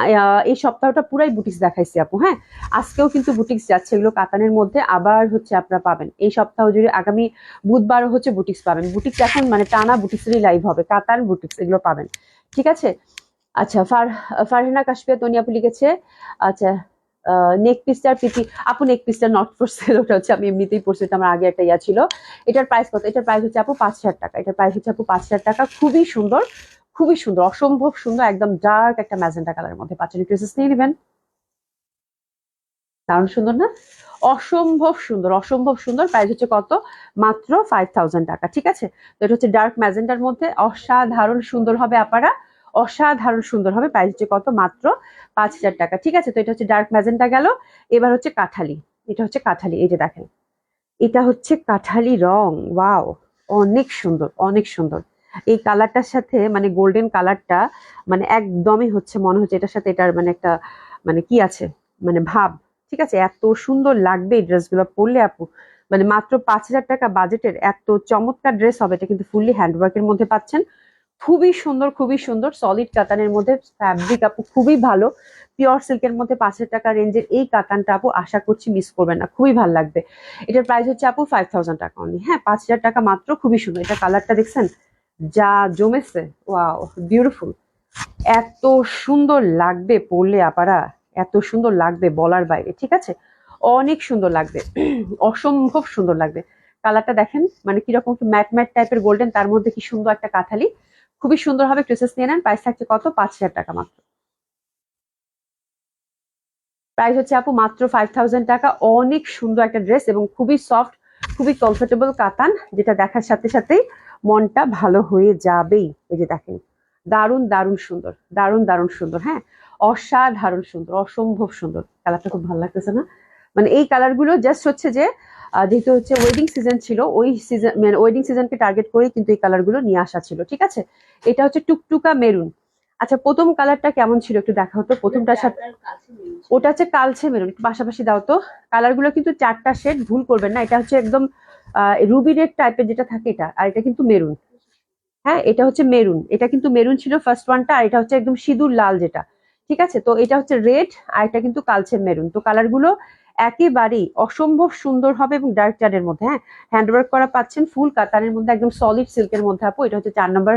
এই সপ্তাহটা পুরাই বুটিক্স দেখাইছি আপু, হ্যাঁ। আজকেও কিন্তু বুটিক্স যাচ্ছে, এগুলো কাতানের মধ্যে আবার হচ্ছে আপনারা পাবেন এই সপ্তাহ জুড়ে। আগামী বুধবারও হচ্ছে বুটিক্স পাবেন। বুটিক্স এখন মানে টানা বুটিক্সেরই লাইভ হবে, কাতান বুটিক্স এগুলো পাবেন, ঠিক আছে? আচ্ছা, ফারহানা কাশফিয়া তনি আপু লিখেছে। আচ্ছা, নেক পিসটার পিটি আপু, নেক পিসটা নট ফর সেল, ওটা হচ্ছে আমি এমনিতেই পড়ছি, এটা আমার আগে একটা ইয়া ছিল। এটার প্রাইস কত? এটার প্রাইস হচ্ছে আপু 5000 টাকা। এটার প্রাইস হচ্ছে আপু 5000 টাকা। খুবই সুন্দর, খুবই সুন্দর, অসম্ভব সুন্দর, একদম ডার্ক একটা ম্যাজেন্টা কালারের মধ্যে পাচ্ছেন। ড্রেসেস নিয়ে নেবেন, দারুণ সুন্দর না? অসম্ভব সুন্দর, অসম্ভব সুন্দর। প্রাইস হচ্ছে কত? মাত্র 5000 টাকা, ঠিক আছে? তো এটা হচ্ছে ডার্ক ম্যাজেন্টার মধ্যে, অসাধারণ সুন্দর হবে আপারা, অসাধারণ সুন্দর হবে। প্রাইস হচ্ছে কত? মাত্র 5000 টাকা, ঠিক আছে? তো এটা হচ্ছে ডার্ক ম্যাজেন্টা গেল। এবার হচ্ছে কাঠালি। এটা হচ্ছে কাঠালি, এই যে দেখেন এটা হচ্ছে কাঠালি রং, ওয়াও, অনেক সুন্দর, অনেক সুন্দর। এই কালারটার সাথে মানে গোল্ডেন কালারটা মানে একদমই হচ্ছে মনে হচ্ছে এটার সাথে এটার মানে একটা মানে কি আছে, মানে ভাব, ঠিক আছে? এত সুন্দর লাগবে এই ড্রেসগুলো পরলে আপু, মানে মাত্র 5000 টাকা বাজেটের এত চমৎকার ড্রেস হবে। এটা কিন্তু ফুললি হ্যান্ডওয়ার্কের মধ্যে পাচ্ছেন, খুবই সুন্দর, খুবই সুন্দর, সলিড কাতানের মধ্যে, ফ্যাব্রিক আপু খুবই ভালো, পিওর সিল্কের মধ্যে 5000 টাকা রেঞ্জের এই কাতানটা আপু আশা করছি মিস করবেন না, খুবই ভালো লাগবে। এটার প্রাইস হচ্ছে আপু 5000 টাকা অনলি, হ্যাঁ। 5000 টাকা মাত্র, খুবই সুন্দর। এটা কালারটা দেখছেন যা জমেছে, ওয়াও, বিউটিফুল, এত সুন্দর লাগবে পরলে আপারা, এত সুন্দর লাগবে বলার বাইরে, ঠিক আছে? অনেক সুন্দর লাগবে, অসম্ভব সুন্দর লাগবে। কালারটা দেখেন মানে কিরকম ম্যাট ম্যাট টাইপের গোল্ডেন, তার মধ্যে কি সুন্দর একটা কাঠালি, খুবই সুন্দর হবে। ড্রেসেস নিয়ে নেন। প্রাইস থাকছে কত? 5000 টাকা মাত্র। প্রাইস হচ্ছে আপু মাত্র 5000 টাকা। অনেক সুন্দর একটা ড্রেস এবং খুবই সফট, খুবই কমফোর্টেবল কাতান, যেটা দেখার সাথে সাথেই মনটা ভালো হয়ে যাবেই। এই যে দেখেন দারুণ দারুণ সুন্দর, দারুণ দারুণ সুন্দর, হ্যাঁ, অসাধারণ সুন্দর, অসম্ভব সুন্দর। কালারটা খুব ভালো লাগতেছে না? মানে এই কালার গুলো জাস্ট হচ্ছে যে যেহেতু হচ্ছে ওয়েডিং সিজন ছিল, ওই সিজন মানে ওয়েডিং সিজনকে টার্গেট করে কিন্তু এই কালার গুলো নিয়ে আসা ছিল, ঠিক আছে? এটা হচ্ছে টুকটুকা মেরুন। আচ্ছা, প্রথম কালারটা কেমন ছিল একটু দেখা হতো প্রথমটার সাথে? ওটা হচ্ছে কালচে মেরুন, একটু পাশাপাশি দাও তো। কালার গুলো কিন্তু 4টা শেড, ভুল করবেন না। এটা হচ্ছে একদম রুবি রেড টাইপের যেটা থাকে এটা, আর এটা কিন্তু মেরুন, হ্যাঁ, এটা হচ্ছে মেরুন। এটা কিন্তু মেরুন ছিল ফার্স্ট ওয়ানটা, আর এটা হচ্ছে একদম সিঁদুর লাল যেটা, ঠিক আছে? তো এটা হচ্ছে রেড, আর এটা কিন্তু কালচে মেরুন। তো কালার গুলো একেবারেই অসম্ভব সুন্দর হবে এবং ডার্ক চার্টের মধ্যে। হ্যাঁ, হ্যান্ডওয়ার্ক করা পাচ্ছেন, ফুল কাতানের মধ্যে, একদম সলিড সিল্কের মধ্যে আপু। এটা হচ্ছে 4 নম্বর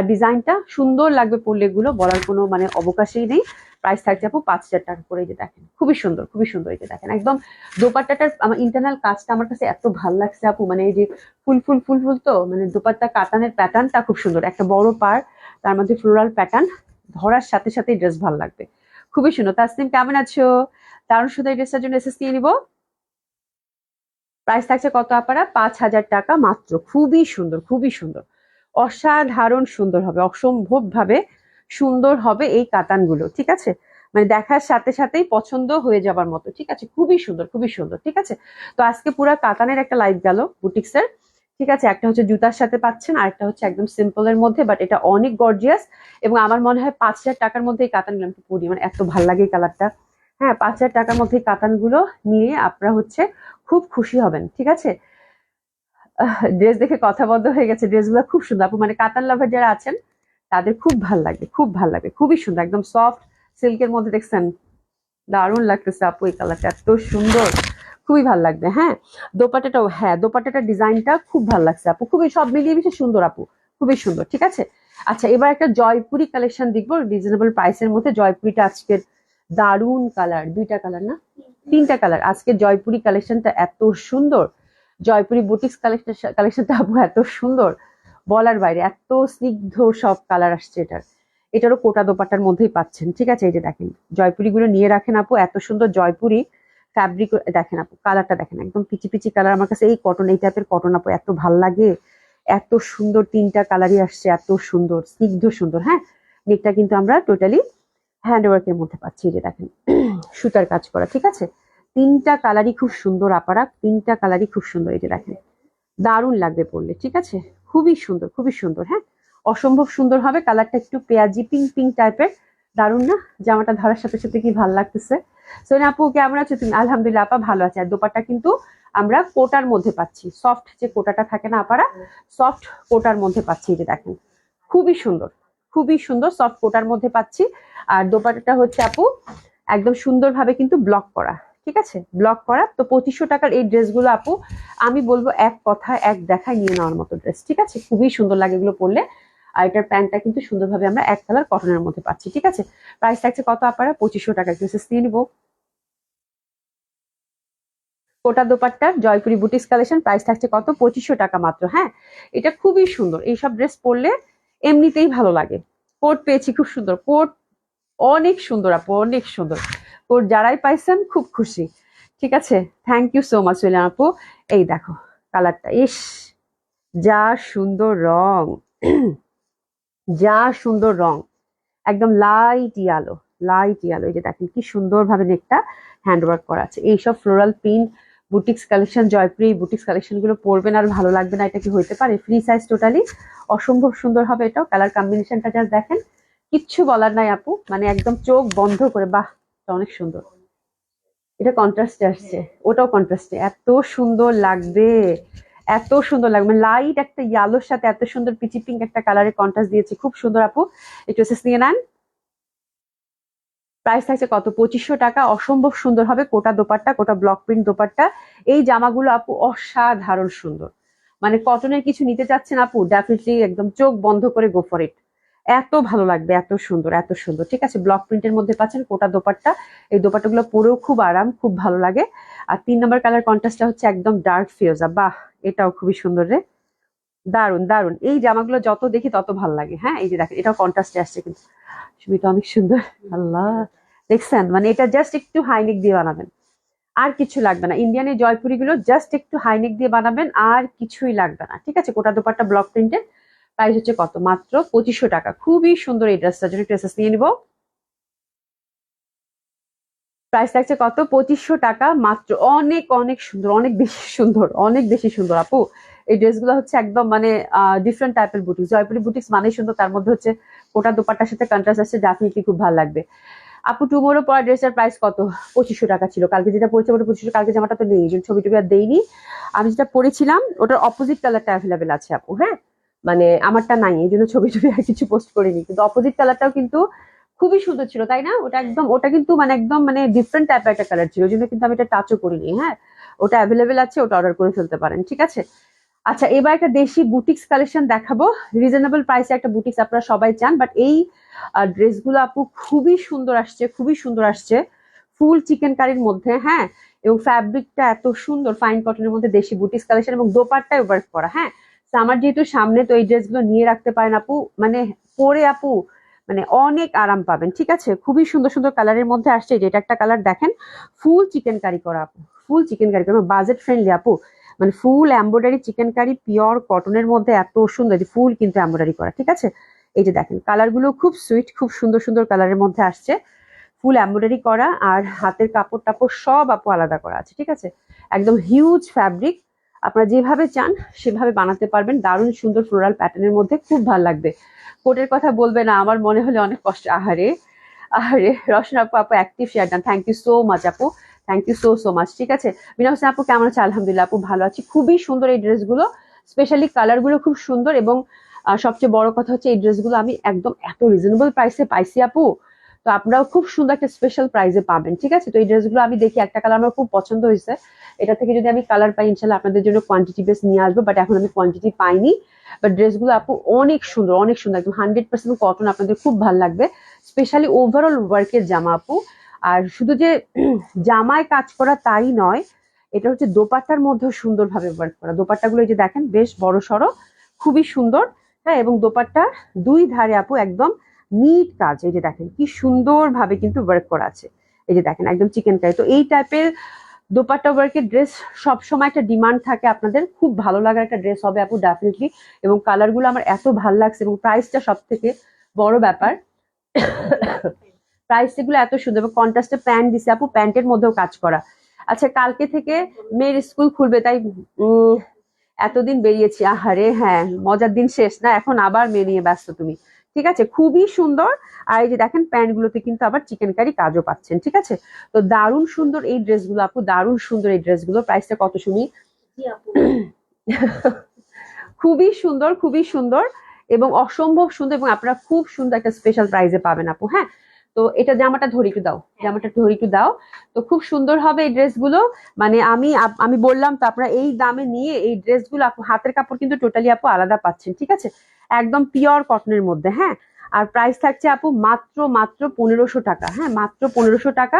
ডিজাইনটা। সুন্দর লাগবে পরলে, এগুলো বলার কোনো মানে অবকাশই নেই। প্রাইস থাকছে আপু 5,000 টাকা করে। এই যে দেখেন, খুবই সুন্দর, খুবই সুন্দর। এই যে দেখেন, একদম দোপাট্টাটার আমার ইন্টারনাল কাজটা আমার কাছে এত ভালো লাগছে আপু। মানে এই যে ফুল ফুল ফুল ফুল, তো মানে দোপাট্টা কাতানের প্যাটার্নটা খুব সুন্দর, একটা বড় পার, তার মধ্যে ফ্লোরাল প্যাটার্ন, ধরার সাথে সাথে ড্রেস ভালো লাগবে, খুবই সুন্দর। তাসনিম কেমন আছো? দারুণ সুন্দর। এই ড্রেসটার জন্য এসএস নিয়ে নিবো। প্রাইস থাকছে কত আপারা? 5,000 টাকা মাত্র। খুবই সুন্দর, খুবই সুন্দর, অসাধারণ সুন্দর হবে, অসম্ভব ভাবে সুন্দর হবে এই কাতানগুলো। ঠিক আছে, মানে দেখার সাথে সাথেই পছন্দ হয়ে যাবার মতো। ঠিক আছে, খুবই সুন্দর, খুবই সুন্দর। ঠিক আছে, তো আজকে পুরা কাতানের একটা লাইভ গেল বুটিক্সের। ঠিক আছে, একটা হচ্ছে জুতার সাথে পাচ্ছেন, আর একটা হচ্ছে একদম সিম্পল এর মধ্যে, বাট এটা অনেক গর্জিয়াস। এবং আমার মনে হয় 5,000 টাকার মধ্যে এই কাতানগুলো আমি পরি, মানে এত ভালো লাগে এই কালারটা। হ্যাঁ, 5,000 টাকার মধ্যে এই কাতানগুলো নিয়ে আপনারা হচ্ছে খুব খুশি হবেন। ঠিক আছে, ড্রেস দেখে কথা বন্ধ হয়ে গেছে। ড্রেসগুলো খুব সুন্দর আপু, মানে কাতান লাভার যারা আছেন তাদের খুব ভাল লাগবে, খুব ভাল লাগবে, খুবই সুন্দর, একদম সফট সিল্কের মধ্যে। দেখছেন, দারুণ লাগতেছে আপু এই কালারটা, এত সুন্দর, খুবই ভাল লাগবে। হ্যাঁ, দোপাট্টাটাও, হ্যাঁ দোপাট্টাটার ডিজাইনটা খুব ভালো লাগছে আপু, খুবই সব মিলিয়ে মিশে সুন্দর আপু, খুবই সুন্দর। ঠিক আছে, আচ্ছা এবার একটা জয়পুরি কালেকশন দেখবো রিজনেবল প্রাইসের মধ্যে। জয়পুরিটা আজকের দারুণ কালার, 2টা কালার না 3টা কালার। আজকের জয়পুরি কালেকশনটা এত সুন্দর, জয়পুরি বুটিক্স কালেকশনটা আপু এত সুন্দর, বলার বাইরে, এত স্নিগ্ধ সব কালার আসছে এটার। এটারও কোটা দোপাট্টার মধ্যেই পাচ্ছেন। ঠিক আছে, এই যে দেখেন জয়পুরি গুলো নিয়ে রাখেন আপু, এত সুন্দর জয়পুরি ফ্যাব্রিক। দেখেন আপু কালারটা দেখেন, একদম পিচি পিচি কালার। আমার কাছে এই কটন, এই টাইপের কটন আপু এত ভাল লাগে, এত সুন্দর। 3টা কালারই আসছে, এত সুন্দর স্নিগ্ধ সুন্দর। হ্যাঁ, নেকটা কিন্তু আমরা টোটালি হ্যান্ডওয়ার্কের মধ্যে পাচ্ছি, এই যে দেখেন সুতার কাজ করা। ঠিক আছে, 3টা কালারই খুব সুন্দর আপারা, 3টা কালারই খুব সুন্দর। এই যে দেখেন, দারুণ লাগবে পরলে। ঠিক আছে, খুবই সুন্দর, খুবই সুন্দর। হ্যাঁ, অসম্ভব সুন্দর হবে। কালারটা একটু পেঁয়াজি পিঙ্ক পিঙ্ক টাইপের, দারুণ না? জামাটা ধরার সাথে সাথে কি ভালো লাগতেছে। সোনা আপু কেমন আছো তুমি? আলহামদুলিল্লাহ আপা ভালো আছে। আর দোপাট্টা কিন্তু আমরা কোটার মধ্যে পাচ্ছি, সফট যে কোটাটা থাকে না আপারা, সফট কোটার মধ্যে পাচ্ছি। এই যে দেখেন, খুবই সুন্দর, খুবই সুন্দর সফট কোটার মধ্যে পাচ্ছি। আর দোপাট্টাটা হচ্ছে আপু একদম সুন্দরভাবে কিন্তু ব্লক করা। ঠিক আছে, ব্লক করা। তো 2500 টাকার এই ড্রেসগুলো আপু আমি বলবো এক কথা এক দেখায় নিয়ে নেওয়ার মতো ড্রেস। ঠিক আছে, খুবই সুন্দর লাগে এগুলো পরলে। আর এটার প্যান্টটা কিন্তু সুন্দরভাবে আমরা এক কালার কটনের মধ্যে পাচ্ছি। ঠিক আছে, প্রাইস থাকছে কত আপনারা? 2500 টাকা। ড্রেসেস নিয়ে নিবো। Kota dupatta Jaipuri boutiques collection, price থাকছে কত? 2500 টাকা মাত্র। হ্যাঁ, এটা খুবই সুন্দর। এইসব ড্রেস পরলে এমনিতেই ভালো লাগে। কোট পেয়েছি খুব সুন্দর, কোট অনেক সুন্দর আপু, অনেক সুন্দর কোট। যারাই পাইছেন খুব খুশি। ঠিক আছে, থ্যাংক ইউ সো মাচ উইলাম আপু। এই দেখো কালারটা, ইস যা সুন্দর রং, যা সুন্দর রং, একদম লাইট ইয়ালো, লাইট ইয়ালো। এই যে দেখেন কি সুন্দর ভাবে নেকটা হ্যান্ডওয়ার্ক করা আছে। এইসব floral print boutiques collection, Jaipuri boutiques collection গুলো পরবেন আর ভালো লাগবে না, এটা কি হইতে পারে? ফ্রি সাইজ টোটালি, অসম্ভব সুন্দর হবে এটাও। কালার কম্বিনেশনটা জাস্ট দেখেন, কিচ্ছু বলার নাই আপু, মানে একদম চোখ বন্ধ করে, বাহ অনেক সুন্দর। এটা কন্ট্রাস্টে আসছে, ওটাও কন্ট্রাস্টে, এত সুন্দর লাগবে, এত সুন্দর লাগবে। লাইট একটা ইয়ালোর সাথে এত সুন্দর পিচি পিঙ্ক একটা কালারের কন্ট্রাস্ট দিয়েছে, খুব সুন্দর আপু। একটু এসএস নিয়ে নেন। প্রাইস থাকছে কত? 2500 টাকা। অসম্ভব সুন্দর হবে কোটা দোপাট্টা, কোটা ব্লক প্রিন্ট দোপাট্টা। এই জামাগুলো আপু অসাধারণ সুন্দর, মানে কটনের কিছু নিতে চাচ্ছেন আপু, ডেফিনেটলি একদম চোখ বন্ধ করে গো ফর ইট, এত ভালো লাগবে, এত সুন্দর, এত সুন্দর। ঠিক আছে, ব্লক প্রিন্টের মধ্যে পাচ্ছেন কোটা দোপাট্টা। এই দোপাট্টাগুলো পরেও খুব আরাম, খুব ভালো লাগে। আর 3 নম্বর কালার কন্ট্রাস্টটা হচ্ছে একদম ডার্ক ফিরোজা, বাহ এটাও খুবই সুন্দর রে, দারুন দারুন। এই জামাগুলো যত দেখি তত ভালো লাগে। হ্যাঁ, এই যে দেখেন এটাও কন্ট্রাস্টে আসছে, কিন্তু ছবিটা অনেক সুন্দর। আল্লাহ, দেখছেন? মানে এটা জাস্ট একটু হাইনেক দিয়ে বানাবেন, আর কিছু লাগবে না। ইন্ডিয়ানের জয়পুরি গুলো জাস্ট একটু হাইনেক দিয়ে বানাবেন, আর কিছুই লাগবে না। ঠিক আছে, কোটা দোপাট্টা ব্লক প্রিন্টের। প্রাইস হচ্ছে কত? মাত্র 2500 টাকা। খুবই সুন্দর এই ড্রেসটা, যদি ড্রেসেস নিয়ে নিবো। প্রাইস থাকছে কত? 2500 টাকা মাত্র। অনেক অনেক সুন্দর, অনেক বেশি সুন্দর, অনেক বেশি সুন্দর আপু। এই ড্রেসগুলো হচ্ছে একদম মানে ডিফারেন্ট টাইপের বুটিক্স। জয়পুরি বুটিক্স মানে সুন্দর, তার মধ্যে হচ্ছে কোটা দোপাট্টার সাথে কন্ট্রাস্ট আসছে, ডেফিনেটলি খুব ভালো লাগবে আপু। টুমোরো পরা ড্রেসের প্রাইস কত? 2500 টাকা ছিল। কালকে যেটা পরেছে ওটা 2500। কালকে জামাটা তো নেই, এই জন্য ছবি টবি আর দেইনি। আমি যেটা পরেছিলাম ওটার অপোজিট কালারটা অ্যাভেলেবেল আছে আপু। হ্যাঁ, মানে আমারটা নাই, এই জন্য ছবি টবি আর কিছু পোস্ট করিনি, কিন্তু অপোজিট কালারটাও কিন্তু খুবই সুন্দর ছিল তাই না? ওটা একদম, ওটা কিন্তু মানে একদম মানে ডিফারেন্ট টাইপের একটা কালার ছিল, ওই জন্য কিন্তু আমি এটা টাচও করিনি। হ্যাঁ, ওটা অ্যাভেলেবেল আছে, ওটা অর্ডার করে ফেলতে পারেন, ঠিক আছে। আচ্ছা, এবার একটা দেশি বুটিক্স কালেকশন দেখাবো। রিজনেবল প্রাইসে একটা বুটিক্স আপনারা সবাই চান, বাট এই ড্রেসগুলো আপু খুবই সুন্দর আসছে, খুবই সুন্দর আসছে। ফুল চিকেন কারির মধ্যে, হ্যাঁ, এবং ফ্যাব্রিকটা এত সুন্দর, ফাইন কটনের মধ্যে দেশি বুটিক্স কালেকশন, এবং দোপাট্টায় ওয়ার্ক করা। হ্যাঁ, আমার যেহেতু সামনে, তো এই ড্রেসগুলো নিয়ে রাখতে পারেন আপু, মানে পরে আপু মানে অনেক আরাম পাবেন, ঠিক আছে। খুবই সুন্দর সুন্দর কালারের মধ্যে আসছে। যেটা একটা কালার দেখেন, ফুল চিকেন কারি করা আপু, ফুল চিকেন কারি করা, বাজেট ফ্রেন্ডলি আপু, মানে full embroidery chikankari pure কটনের মধ্যে এত সুন্দর, ফুল কিন্তু এমব্রয়ডারি করা, ঠিক আছে। এই যে দেখেন কালারগুলো খুব সুইট, খুব সুন্দর সুন্দর কালারের মধ্যে আসছে, ফুল এমব্রয়ডারি করা, আর হাতের কাপড় টাপড় সব আপু আলাদা করা আছে, ঠিক আছে। একদম হিউজ ফ্যাব্রিক, আপনারা যেভাবে চান সেভাবে বানাতে পারবেন। দারুণ সুন্দর ফ্লোরাল প্যাটার্নের মধ্যে, খুব ভালো লাগবে। কোটের কথা বলবে না, আমার মনে হলে অনেক কষ্ট। আহারে আহারে, রসনা আপু, আপু active share done, thank you so much আপু, thank you so so much, ঠিক আছে। বিনা হোসেন আপু কেমন আছে? আলহামদুলিল্লাহ আপু ভালো আছি। খুবই সুন্দর এই ড্রেসগুলো, স্পেশালি কালারগুলো খুব সুন্দর, এবং সবচেয়ে বড় কথা হচ্ছে এই ড্রেসগুলো আমি একদম এত রিজনেবল প্রাইসে পাইছি আপু। তো আপনারাও খুব সুন্দর একটা স্পেশাল প্রাইসে পাবেন, ঠিক আছে। তো এই ড্রেসগুলো আমি দেখি, একটা কালার আমার খুব পছন্দ হয়েছে, এটা থেকে যদি আমি কালার পাই ইনশাল্লাহ আপনাদের জন্য কোয়ান্টিটি বেস নিয়ে আসবো, বাট এখন আমি কোয়ান্টিটি পাইনি। বাট ড্রেসগুলো আপু অনেক সুন্দর, অনেক সুন্দর, একদম 100% কটন, আপনাদের খুব ভালো লাগবে। স্পেশালি ওভারঅল ওয়ার্কের জামা আপু। আর শুধু যে জামায় কাজ করা তাই নয়, এটা হচ্ছে দোপাট্টার মধ্যেও সুন্দরভাবে ওয়ার্ক করা। দোপাট্টাগুলো এই যে দেখেন, বেশ বড় সড়ো, খুবই সুন্দর। হ্যাঁ, এবং দোপাট্টার দুই ধারে আপু একদম নিট কাজ, এই যে দেখেন কি সুন্দরভাবে কিন্তু ওয়ার্ক করা আছে। এই যে দেখেন একদম চিকেন কারি। তো এই টাইপের দোপাট্টা ওয়ার্কের ড্রেস সব সময় একটা ডিমান্ড থাকে আপনাদের, খুব ভালো লাগার একটা ড্রেস হবে আপু ডেফিনেটলি। এবং কালারগুলো আমার এত ভালো লাগছে, এবং প্রাইসটা সব থেকে বড় ব্যাপার, প্রাইস এগুলো এত সুন্দর, এবং কন্ট্রাস্টে প্যান্ট দিছে আপু, প্যান্টের মধ্যেও কাজ করা। আচ্ছা, কালকে থেকে মেয়ের স্কুল খুলবে, তাই এতদিন বেরিয়েছি, আহারে হ্যাঁ, মজার দিন শেষ না, এখন আবার মেয়ে নিয়ে ব্যস্ত তুমি, ঠিক আছে। খুবই সুন্দর। আর এই যে দেখেন প্যান্ট গুলোতে কিন্তু আবার চিকেন কারি কাজও পাচ্ছেন, ঠিক আছে। তো দারুণ সুন্দর এই ড্রেসগুলো আপু, দারুণ সুন্দর এই ড্রেসগুলো। প্রাইসটা কত শুনি? খুবই সুন্দর, খুবই সুন্দর, এবং অসম্ভব সুন্দর, এবং আপনারা খুব সুন্দর একটা স্পেশাল প্রাইজে পাবেন আপু। হ্যাঁ, তো এটা জামাটা ধরে একটু দাও, জামাটা ধরে একটু দাও। তো খুব সুন্দর হবে এই ড্রেসগুলো, মানে আমি বললাম তো, আপনারা এই দামে নিয়ে এই ড্রেসগুলো আপু, হাতের কাপড় কিন্তু টোটালি আপু আলাদা পাচ্ছেন, ঠিক আছে, একদম পিওর কটনের মধ্যে। হ্যাঁ, আর প্রাইস থাকছে আপু মাত্র মাত্র 1500 টাকা। হ্যাঁ, মাত্র 1500 টাকা।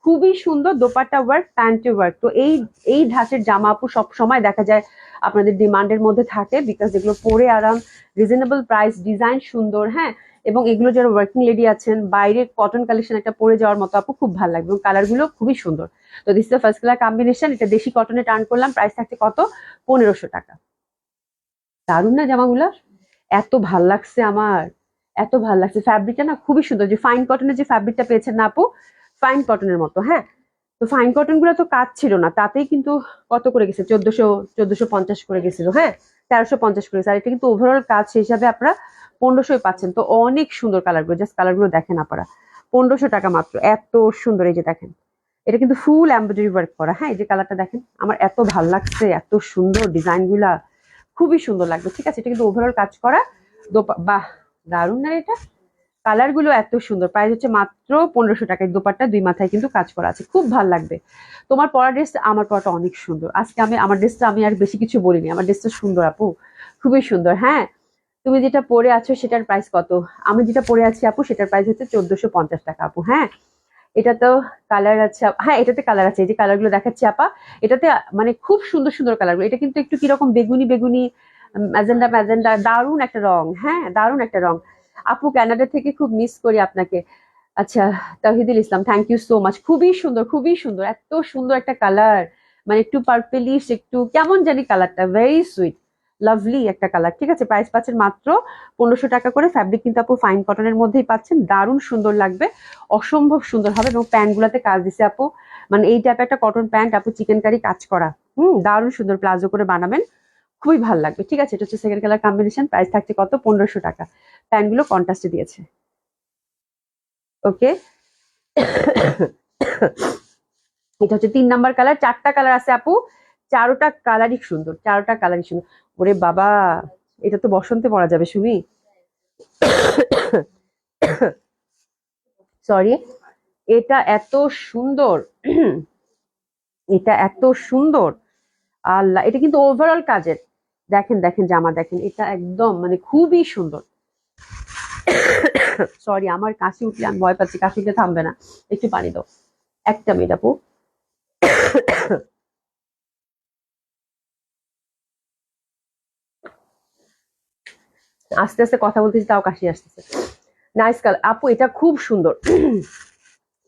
খুবই সুন্দর দোপাট্টা ওয়ার্ক, প্যান্টে ওয়ার্ক। তো এই এই ধাঁচের জামা আপু সব সময় দেখা যায় আপনাদের ডিমান্ডের মধ্যে থাকে, বিকজ এগুলো পরে আরাম, রিজনেবল প্রাইস, ডিজাইন সুন্দর। হ্যাঁ, এবং এগুলো যারা ওয়ার্কিং লেডি আছেন, বাইরে কটন কালেকশন একটা পরে যাওয়ার মতো আপু, খুব ভালো লাগবে, এবং কালারগুলো খুবই সুন্দর। তো this the first colour combination, এটা দেশি কটনে টার্ন করলাম, প্রাইস থাকছে কত? 1500 টাকা। দারুণ না জামাগুলো? এত ভাল লাগছে আমার, এত ভাল লাগছে। ফ্যাব্রিকটা না খুবই সুন্দর, যে ফাইন কটনের যে ফ্যাব্রিকটা পেয়েছেন না আপু, ফাইন কটনের মতো। হ্যাঁ, তো ফাইন কটন গুলো তো কাজ ছিল না, তাতেই কিন্তু কত করে গেছে, 1450 করে গেছিল। হ্যাঁ, 1350 করে গেছে। আর এটা কিন্তু ওভারঅল কাজ সেই হিসাবে আপনারা 1500 পাচ্ছেন। তো অনেক সুন্দর কালারগুলো, জাস্ট কালারগুলো দেখেন আপনারা, 1500 টাকা মাত্র, এত সুন্দর। এই যে দেখেন, এটা কিন্তু ফুল এমব্রয়ডারি ওয়ার্ক করা। হ্যাঁ, এই যে কালারটা দেখেন, আমার এত ভাল লাগছে, এত সুন্দর ডিজাইন গুলা, খুবই সুন্দর লাগবে, ঠিক আছে। এটা কিন্তু ওভারঅল কাজ করা। বাহ, দারুণ না এটা? কালার গুলো এত সুন্দর। প্রাইস হচ্ছে মাত্র 1500 টাকায়। দোপাট্টা দুই মাথায় কিন্তু কাজ করা আছে, খুব ভালো লাগবে। তোমার পরা ড্রেসটা, আমার পরাটা অনেক সুন্দর। আজকে আমি আমার ড্রেসটা, আমি আর বেশি কিছু বলিনি, আমার ড্রেসটা সুন্দর আপু, খুবই সুন্দর। হ্যাঁ, তুমি যেটা পরে আছো সেটার প্রাইস কত? আমি যেটা পরে আছি আপু, সেটার প্রাইস হচ্ছে 1450 টাকা আপু। হ্যাঁ, এটা তো কালার আছে, হ্যাঁ এটাতে কালার আছে, এই যে কালার গুলো দেখাচ্ছি আপা, এটাতে মানে খুব সুন্দর সুন্দর কালার গুলো। এটা কিন্তু একটু কিরকম বেগুনি বেগুনি, ম্যাজেন্ডা ম্যাজেন্ডা, দারুণ একটা রং। হ্যাঁ, দারুণ একটা রং আপু, কানাডা থেকে খুব মিস করি আপনাকে। আচ্ছা, তাহিদুল ইসলাম, থ্যাংক ইউ সো মাচ। খুবই সুন্দর, খুবই সুন্দর, এত সুন্দর একটা কালার, মানে একটু পার্পেলিশ, একটু কেমন জানি কালারটা, ভেরি সুইট, লাভলি একটা কালার, ঠিক আছে। প্রাইস পাচ্ছেন মাত্র 1500 টাকা করে। ফ্যাব্রিক কিন্তু আপু ফাইন কটনের মধ্যেই পাচ্ছেন, দারুণ সুন্দর লাগবে, অসম্ভব সুন্দর হবে। এবং প্যান্ট গুলাতে কাজ দিছে আপু, মানে এই টাইপের একটা কটন প্যান্ট আপু, চিকেন কারি কাজ করা, দারুণ সুন্দর, প্লাজো করে বানাবেন, খুবই ভালো লাগবে, ঠিক আছে। এটা হচ্ছে সেকেন্ড কালার কম্বিনেশন, প্রাইস থাকছে কত? 1500 টাকা। প্যান্ট গুলো কন্ট্রাস্টে দিয়েছে, ওকে। এটা হচ্ছে 3 নাম্বার কালার। 4টা কালার আছে আপু, চারোটা কালারই সুন্দর, চারোটা কালারই সুন্দর। ওরে বাবা, এটা তো বসন্তে পরা যাবে সুমি। সরি, এটা এত সুন্দর এটা এত সুন্দর, আল্লাহ, এটা কিন্তু ওভারঅল কাজের। দেখেন দেখেন জামা দেখেন, এটা একদম মানে খুবই সুন্দর। সরি, আমার কাশি উঠলে আমি ভয় পাচ্ছি, কাশি উঠলে থামবে না। একটু পানি দাও, একটা মিনিট আপু। আস্তে আস্তে কথা বলতেছি তাও কাশি আসতেছে। নাইস কালার আপু, এটা খুব সুন্দর।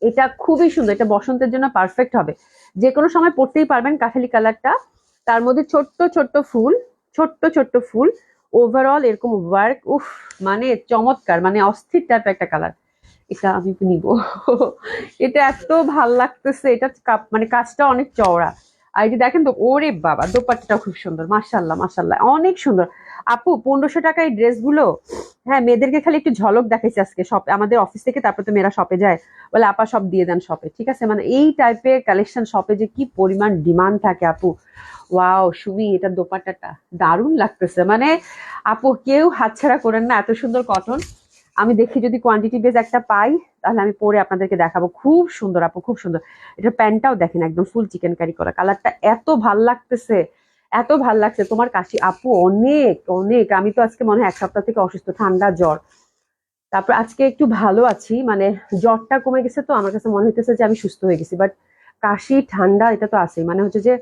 এটা খুবই সুন্দর, এটা বসন্তের জন্য পারফেক্ট হবে, যে কোনো সময় পরতেই পারবেন। কাঠালি কালারটা, তার মধ্যে ছোট্ট ছোট্ট ফুল, ছোট্ট ছোট্ট ফুল, ওভারঅল এরকম ওয়ার্ক, উফ, মানে চমৎকার, মানে অস্থির টাইপের একটা কালার। এটা আমি নিব। এটা এত ভাল লাগতেছে, এটা মানে কাজটা অনেক চওড়া। আর এই যে দেখেন তো, ওরে বাবা, দোপাট্টাটা খুব সুন্দর, মাশাল্লাহ মাশাল্লাহ, অনেক সুন্দর। আপু 1500 টাকা এই ড্রেসগুলো, হ্যাঁ, মেয়েদেরকে খালি একটু ঝলক দেখাইছে আজকে শপে, আমাদের অফিস থেকে, তারপর তো মেয়েরা শপে যায়, বলে আপা সব দিয়ে দেন শপে, ঠিক আছে, মানে এই টাইপের কালেকশন শপে যে কি পরিমাণ ডিমান্ড থাকে আপু। ওয়াও সুমি, এটা দোপাট্টাটা দারুণ লাগতেছে, মানে আপু কেউ হাতছাড়া করেন না, এত সুন্দর কটন। আমি দেখি যদি কোয়ান্টিটি বেজ একটা পাই, তাহলে আমি পরে আপনাদেরকে দেখাবো। খুব সুন্দর আপু, খুব সুন্দর। এটার প্যান্টটাও দেখেন, একদম ফুল চিকেন কারি করা, কালারটা এত ভাল লাগতেছে, এত ভাল লাগছে। তোমার কাশি আপু অনেক অনেক, আমি তো আজকে মনে হয় 1 সপ্তাহ থেকে অসুস্থ, ঠান্ডা জ্বর, তারপর আজকে একটু ভালো আছি, মানে জ্বরটা কমে গেছে, তো আমার কাছে মনে হইতেছে যে আমি সুস্থ হয়ে গেছি, বাট কাশি ঠান্ডা এটা তো আছেই, মানে হচ্ছে যে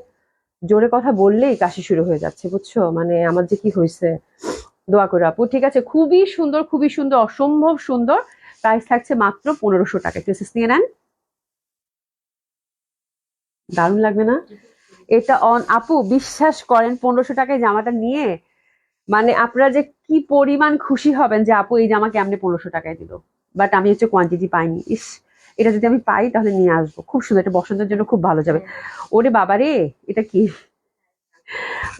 জোরে কথা বললেই কাশি শুরু হয়ে যাচ্ছে, বুঝছো, মানে আমার যে কি হয়েছে। দোয়া করে আপু, ঠিক আছে, খুবই সুন্দর, খুবই সুন্দর, অসম্ভব সুন্দর। প্রাইস থাকছে মাত্র 1500 টাকা, একটু নিয়ে নেন। দারুণ লাগবে না? এটা অন আপু, বিশ্বাস করেন, 1500 টাকায় জামাটা নিয়ে মানে আপনারা যে কি পরিমাণ খুশি হবেন যে আপু এই জামা কেমনে 1500 টাকায় দিল। বাট আমি হচ্ছে কোয়ান্টিটি পাইনি, ইস, এটা যদি আমি পাই তাহলে নিয়ে আসবো, খুব সুন্দর, এটা বসন্তের জন্য খুব ভালো যাবে। ওরে বাবারে, এটা কি,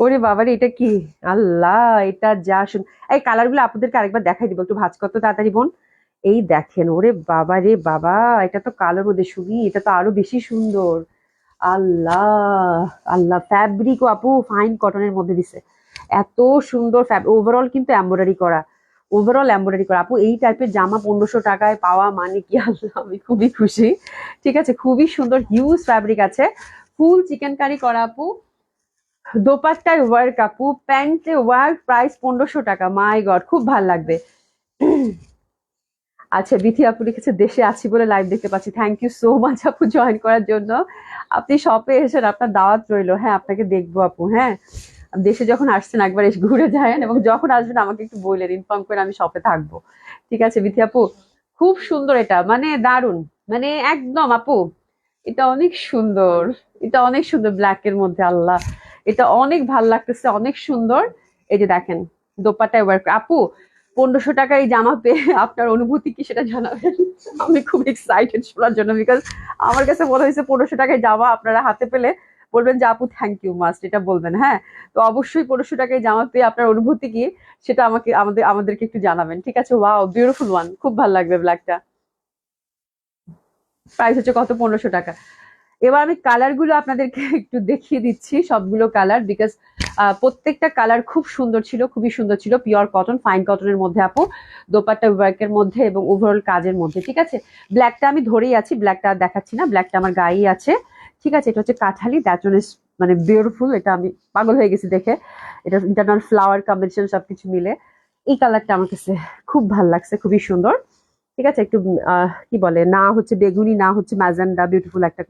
ওরে বাবারে, এটা কি, আল্লাহ, এটা যা শুন। এই কালার গুলো আপনাদেরকে আরেকবার দেখাই দিব, একটু ভাঁজ কত তাড়াতাড়ি বোন। এই দেখেন, ওরে বাবা রে বাবা, এটা তো কালোর মধ্যে শুনি, এটা তো আরো বেশি সুন্দর। আল্লাহ, আল্লাহ, ফ্যাব্রিক আপু ফাইন কটনের মধ্যে দিছে, এত সুন্দর ওভারঅল কিন্তু এমব্রয়ডারি করা, ওভারঅল এমব্রয়ডারি করা আপু। এই টাইপের জামা 1500 টাকায় পাওয়া মানে কি, আল্লাহ, আমি খুবই খুশি। ঠিক আছে, খুবই সুন্দর, হিউজ ফ্যাব্রিক আছে, ফুল চিকেন কারি করা আপু, দোপাট্টায় ওয়ার্ক আপু, প্যান্টে ওয়ার্ক, প্রাইস 1500 টাকা, মাই গড, খুব ভাল লাগবে। আচ্ছা, বিথি আপু লিখেছে দেশে আছি বলে লাইভ দেখতে পাচ্ছি, থ্যাংক ইউ সো মাচ আপু জয়েন করার জন্য। আপনি শপে এসেছেন, আপনার দাওয়াত রইলো, হ্যাঁ আপনাকে দেখবো আপু, হ্যাঁ দেশে যখন আসছেন একবার এসে ঘুরে যায়েন, এবং যখন আসবেন আমাকে একটু বললেন, ইনফর্ম করে, আমি শপে থাকবো। ঠিক আছে বিথি আপু, খুব সুন্দর, এটা মানে দারুণ, মানে একদম আপু, এটা অনেক সুন্দর, এটা অনেক সুন্দর ব্ল্যাক এর মধ্যে, আল্লাহ, এটা অনেক ভাল লাগতেছে, অনেক সুন্দর। এই যে দেখেন, দোপাট্টায় ওয়ার্ক আপু, 1500 টাকায় এই জামা পেয়ে আপনার অনুভূতি কি সেটা জানাবেন। আমি খুব এক্সাইটেড শোনার জন্য, বিকজ আমার কাছে মনে হয়েছে 1500 টাকায় জামা আপনারা হাতে পেলে বলবেন যে আপু থ্যাংক ইউ, মাস্ট এটা বলবেন, হ্যাঁ। তো অবশ্যই 1500 টাকায় জামা পেয়ে আপনার অনুভূতি কি সেটা আমাদেরকে একটু জানাবেন, ঠিক আছে। ওয়াও, বিউটিফুল ওয়ান, খুব ভালো লাগবে ব্ল্যাকটা। প্রাইস হচ্ছে কত, 1500 টাকা। এবার আমি কালার গুলো আপনাদেরকে একটু দেখিয়ে দিচ্ছি, সবগুলো কালার, বিকজ প্রত্যেকটা কালার খুব সুন্দর ছিল, খুবই সুন্দর ছিল, পিওর কটন, ফাইন কটনের মধ্যে আপু, দোপাট্টা ওয়ার্কের মধ্যে এবং ওভারঅল কাজের মধ্যে, ঠিক আছে। ব্ল্যাকটা আমি ধরেই আছি, ব্ল্যাকটা আর দেখাচ্ছি না, ব্ল্যাকটা আমার গায়েই আছে, ঠিক আছে। এটা হচ্ছে কাঠালি, দ্যাট ওয়ান ইজ মানে বিউটিফুল, এটা আমি পাগল হয়ে গেছি দেখে, এটা ইন্টারনাল ফ্লাওয়ার কম্বিনেশন সবকিছু মিলে এই কালারটা আমার কাছে খুব ভালো লাগছে, খুবই সুন্দর। ঠিক আছে, একটু কি বলে না, হচ্ছে বেগুনি, না হচ্ছে ম্যাজেন্ডা, বিউটিফুল একটা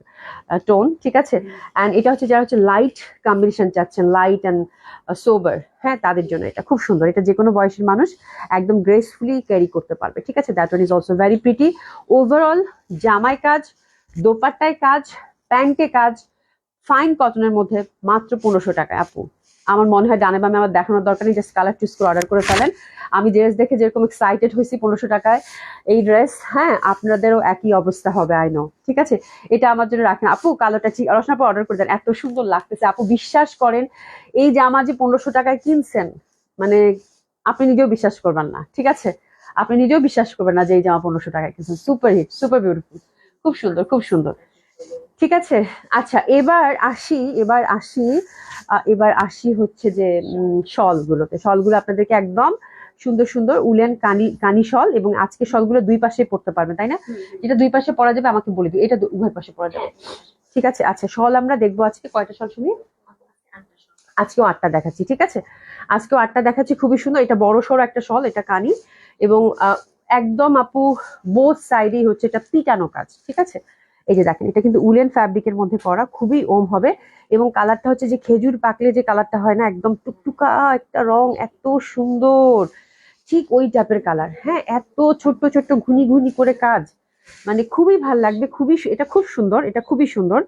টোন, ঠিক আছে। অ্যান্ড এটা হচ্ছে যারা হচ্ছে লাইট কম্বিনেশন চাচ্ছেন, লাইট অ্যান্ড সোবার, হ্যাঁ তাদের জন্য এটা খুব সুন্দর, এটা যে কোনো বয়সের মানুষ একদম গ্রেসফুলি ক্যারি করতে পারবে, ঠিক আছে। That one is also very pretty. Overall জামায় কাজ, দোপাট্টায় কাজ, প্যান্টে কাজ, ফাইন কটনের মধ্যে, মাত্র 1500 টাকায় আপু। আমার মনে হয় ডানে বামে আমার দেখানোর দরকার নেই, জাস্ট কালার চুজ করে অর্ডার করে ফেলেন। আমি ড্রেস দেখে যেরকম এক্সাইটেড হয়েছি 1500 টাকায় এই ড্রেস, হ্যাঁ আপনাদেরও একই অবস্থা হবে, আই নো, ঠিক আছে। এটা আমার জন্য রাখেন আপু, কালোটা রসনা পর অর্ডার করে দেন, এত সুন্দর লাগতেছে আপু, বিশ্বাস করেন এই জামা যে 1500 টাকায় কিনছেন, মানে আপনি নিজেও বিশ্বাস করবেন না, ঠিক আছে, আপনি নিজেও বিশ্বাস করবেন না যে এই জামা 1500 টাকায় কিনছেন। সুপার হিট, সুপার বিউটিফুল, খুব সুন্দর, খুব সুন্দর, ঠিক আছে। আচ্ছা, এবার আসি হচ্ছে যে শল গুলোতে, শলগুলো আপনাদেরকে একদম সুন্দর সুন্দর উলেন কানি শল, এবং আজকে শলগুলো দুই পাশে পড়তে পারবেন, তাই না? এটা দুই পাশে পরা যাবে, আমাকে বলে দিও। এটা উভয় পাশে পরা যাবে, ঠিক আছে? আচ্ছা, শল আমরা দেখবো আজকে কয়টা শল শুনি? আজকেও 8টা দেখাচ্ছি, ঠিক আছে? আজকেও 8টা দেখাচ্ছি, খুবই সুন্দর। এটা বড় সড়ো একটা শল, এটা কানি, এবং একদম আপু বোথ সাইডেই হচ্ছে এটা পিটানো কাজ, ঠিক আছে? এই যে দেখেন, এটা কিন্তু উলেন ফ্যাব্রিকের মধ্যে করা, খুবই ওম হবে। এবং কালারটা হচ্ছে যে খেজুর পাকলে যে কালারটা হয় না, একদম টুকটুকা একটা রং, এত সুন্দর, ঠিক ওই টাইপের কালার। হ্যাঁ, এত ছোট্ট ছোট্ট ঘুনি ঘুনি করে কাজ, মানে খুবই ভাল লাগবে, এটা খুব সুন্দর, এটা খুবই সুন্দর।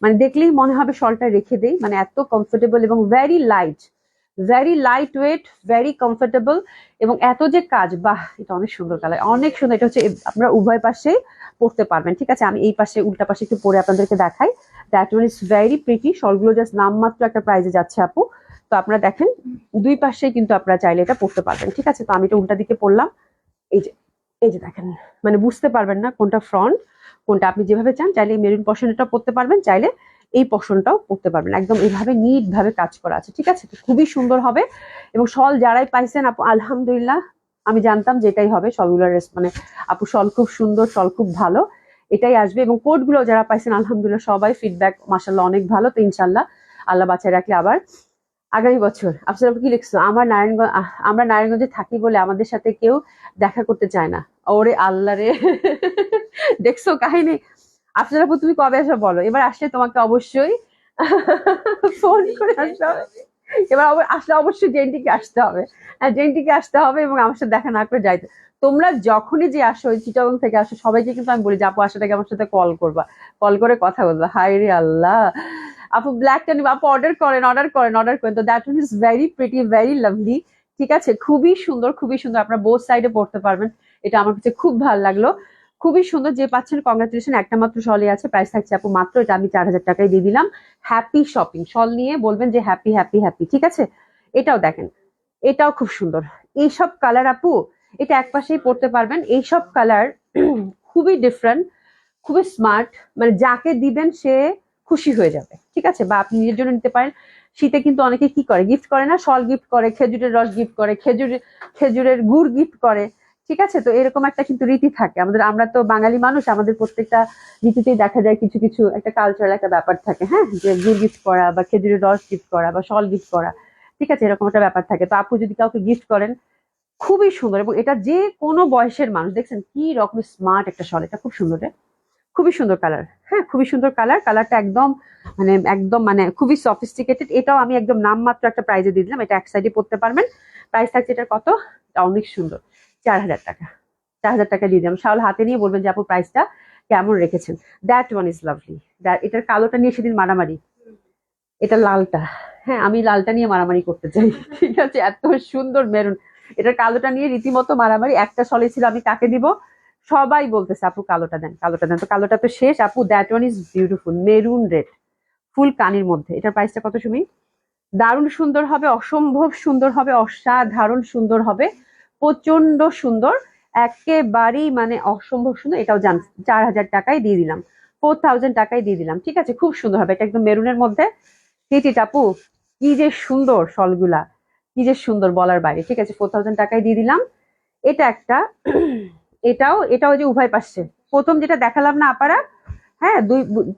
মানে দেখলেই মনে হবে শলটা রেখে দেই, মানে এত কমফোর্টেবল এবং very light weight, very comfortable, এবং এত যে কাজ, বাহ, এটা অনেক সুন্দর কালার, অনেক সুন্দর। এটা হচ্ছে আপনারা উভয় পাশেই পরতে পারবেন, ঠিক আছে? আমি এই পাশে উল্টা পাশে একটু পরে আপনাদেরকে দেখাই। That one is very pretty. শলগুলো জাস্ট নামমাত্র একটা প্রাইজে যাচ্ছে আপু। তো আপনারা দেখেন, দুই পাশে কিন্তু আপনারা চাইলে এটা পরতে পারবেন, ঠিক আছে? তো আমি এটা উল্টা দিকে পরলাম। এই যে এই যে দেখেন, মানে বুঝতে পারবেন না কোনটা ফ্রন্ট কোনটা। আপনি যেভাবে চান, চাইলে এই মেরুন পশনটাও পরতে পারবেন, চাইলে এই পশনটাও পরতে পারবেন। একদম এইভাবে নিট ভাবে কাজ করা আছে, ঠিক আছে? তো খুবই সুন্দর হবে। এবং শল যারাই পাইছেন আপু, আলহামদুলিল্লাহ, আমি জানতাম যে এটাই হবে শলগুলোর মানে আপু শল খুব সুন্দর, শল খুব ভালো, এটাই আসবে। এবং কোড গুলো যারা পাইছেন আলহামদুলিল্লাহ সবাই ফিডব্যাক মাশাআল্লাহ অনেক ভালো। তো ইনশাল্লাহ আল্লাহ বাঁচায় রাখলে আবার আগামী বছর। আফসার আপু কি লিখছো? আমরা নারায়ণগঞ্জে থাকি বলে আমাদের সাথে কেউ দেখা করতে চায় না। ওরে আল্লাহ রে, দেখছো কাহিনী? আফসার আপু তুমি কবে আসো বলো, এবার আসলে তোমাকে অবশ্যই ফোন করে আসতে হবে। এবার আসলে অবশ্যই জেন্টিকে আসতে হবে, হ্যাঁ জেন্টিকে আসতে হবে, এবং আমার সাথে দেখা না করে যাইতে। তোমরা যখনই যে আসো, চিটাগং থেকে আসো, সবাইকে কিন্তু আমি বলি যে আপু আসার আগে আমার সাথে কল করবা, কল করে কথা বলবা। হায় রে আল্লাহ, আপু ব্ল্যাকটা নিবা, আপু অর্ডার করেন। তো that one is very pretty, very lovely, ঠিক আছে? খুবই সুন্দর, খুবই সুন্দর। আপনারা বোথ সাইডে পড়তে পারবেন, এটা আমার কাছে খুব ভালো লাগলো, খুবই সুন্দর। যে পাচ্ছেন কংগ্রাচুলেশন, একটা মাত্র শলই আছে, প্রাইস থাকছে আপু মাত্র, এটা আমি 4000 টাকায় দিয়ে দিলাম। হ্যাপি শপিং, শল নিয়ে বলবেন যে হ্যাপি হ্যাপি হ্যাপি, ঠিক আছে? এটাও দেখেন, এটাও খুব সুন্দর। এইসব কালার আপু, এটা এক পাশেই পড়তে পারবেন। এইসব কালার খুবই ডিফারেন্ট, খুবই স্মার্ট, মানে যাকে দিবেন সে খুশি হয়ে যাবে, ঠিক আছে? বা আপনি নিজের জন্য নিতে পারেন। শীতে কিন্তু অনেকে কি করে, গিফট করে না, শল গিফট করে, খেজুরের রস গিফট করে, খেজুরের গুড় গিফট করে, ঠিক আছে? তো এরকম একটা কিন্তু রীতি থাকে আমাদের, আমরা তো বাঙালি মানুষ, আমাদের প্রত্যেকটা রীতিতেই দেখা যায় কিছু কিছু একটা কালচারাল একটা ব্যাপার থাকে, হ্যাঁ, যে গুড় গিফট করা বা খেজুরের রস গিফট করা বা শল গিফট করা, ঠিক আছে? এরকম একটা ব্যাপার থাকে। তো আপু যদি কাউকে গিফট করেন, খুবই সুন্দর। এবং এটা যে কোনো বয়সের মানুষ, দেখছেন কি রকম স্মার্ট একটা শল, এটা খুব সুন্দর, খুবই সুন্দর কালার। হ্যাঁ, খুবই সুন্দর কালার, কালারটা একদম মানে খুবই সফিস্টিকেটেড। এটাও আমি একদম নামমাত্র একটা প্রাইজে দিয়ে দিলাম, এটা এক সাইডে পড়তে পারবেন। প্রাইস থাকছে এটার কত? এটা অনেক সুন্দর, 4000 টাকা। 4000 টাকা দিয়ে দিলাম। শাওল হাতে নিয়ে বলবেন যে আপু প্রাইসটা কেমন রেখেছেন। That one is lovely. এটার কালোটা নিয়ে সেদিন মারামারি, এটা লালটা, হ্যাঁ আমি লালটা নিয়ে মারামারি করতে চাই, ঠিক আছে? এত সুন্দর মেরুন, এটার কালোটা নিয়ে রীতিমতো মারামারি। একটা সলে ছিল, আমি কাকে দিব? সবাই বলতেছে আপু কালোটা দেন, কালোটা দেন। তো কালোটা তো শেষ আপু। That one is beautiful, maroon red, ফুল কানির মধ্যে। এটার প্রাইসটা কত শুনি? দারুণ সুন্দর হবে, অসম্ভব সুন্দর হবে, অসাধারণ সুন্দর হবে, প্রচন্ড সুন্দর, একেবারেই মানে অসম্ভব সুন্দর। এটাও জান 4000 টাকায় দিয়ে দিলাম, 4000 টাকায় দিয়ে দিলাম, ঠিক আছে? খুব সুন্দর হবে, এটা একদম মেরুনের মধ্যে। হিট আপু, কি যে সুন্দর শলগুলা, কি যে সুন্দর বলার বাইরে, ঠিক আছে? 4000 টাকায় দিয়ে দিলাম। এটা একটা এটাও যে উভয় পাশে, প্রথম যেটা দেখালাম না আপারা, হ্যাঁ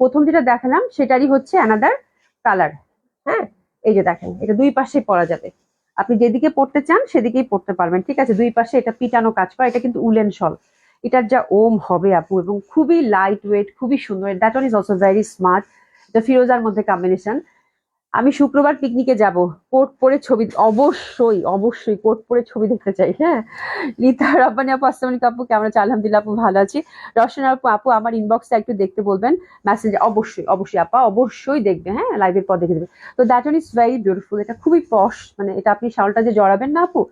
প্রথম যেটা দেখালাম সেটারই হচ্ছে অ্যানাদার কালার। হ্যাঁ, এই যে দেখেন, এটা দুই পাশে পরা যাবে, আপনি যেদিকে পড়তে চান সেদিকেই পড়তে পারবেন, ঠিক আছে? দুই পাশে এটা পিটানো কাজ করা, এটা কিন্তু উলেন শল। এটার যা ওম হবে আপু, এবং খুবই লাইট ওয়েট, খুবই সুন্দর। That one is also very smart. এটা ফিরোজার মধ্যে কম্বিনেশন। আমি শুক্রবার পিকনিকে যাব, কোট পরে ছবি, অবশ্যই অবশ্যই কোট পরে ছবি দেখতে চাই। হ্যাঁ, লিতা রাব্বানি আপু, আসসালামু আলাইকুম আপু, কেমন আছেন? আলহামদুলিল্লাহ আপু, ভালো আছি। রসনা আপু, আমার ইনবক্সটা একটু দেখতে বলবেন, মেসেজ। অবশ্যই অবশ্যই আপা, অবশ্যই দেখবে, হ্যাঁ লাইভের পর দেখে দেবে। তো that one is very beautiful, এটা খুবই পশ, মানে এটা আপনি শালটা যে জড়াবেন না আপু,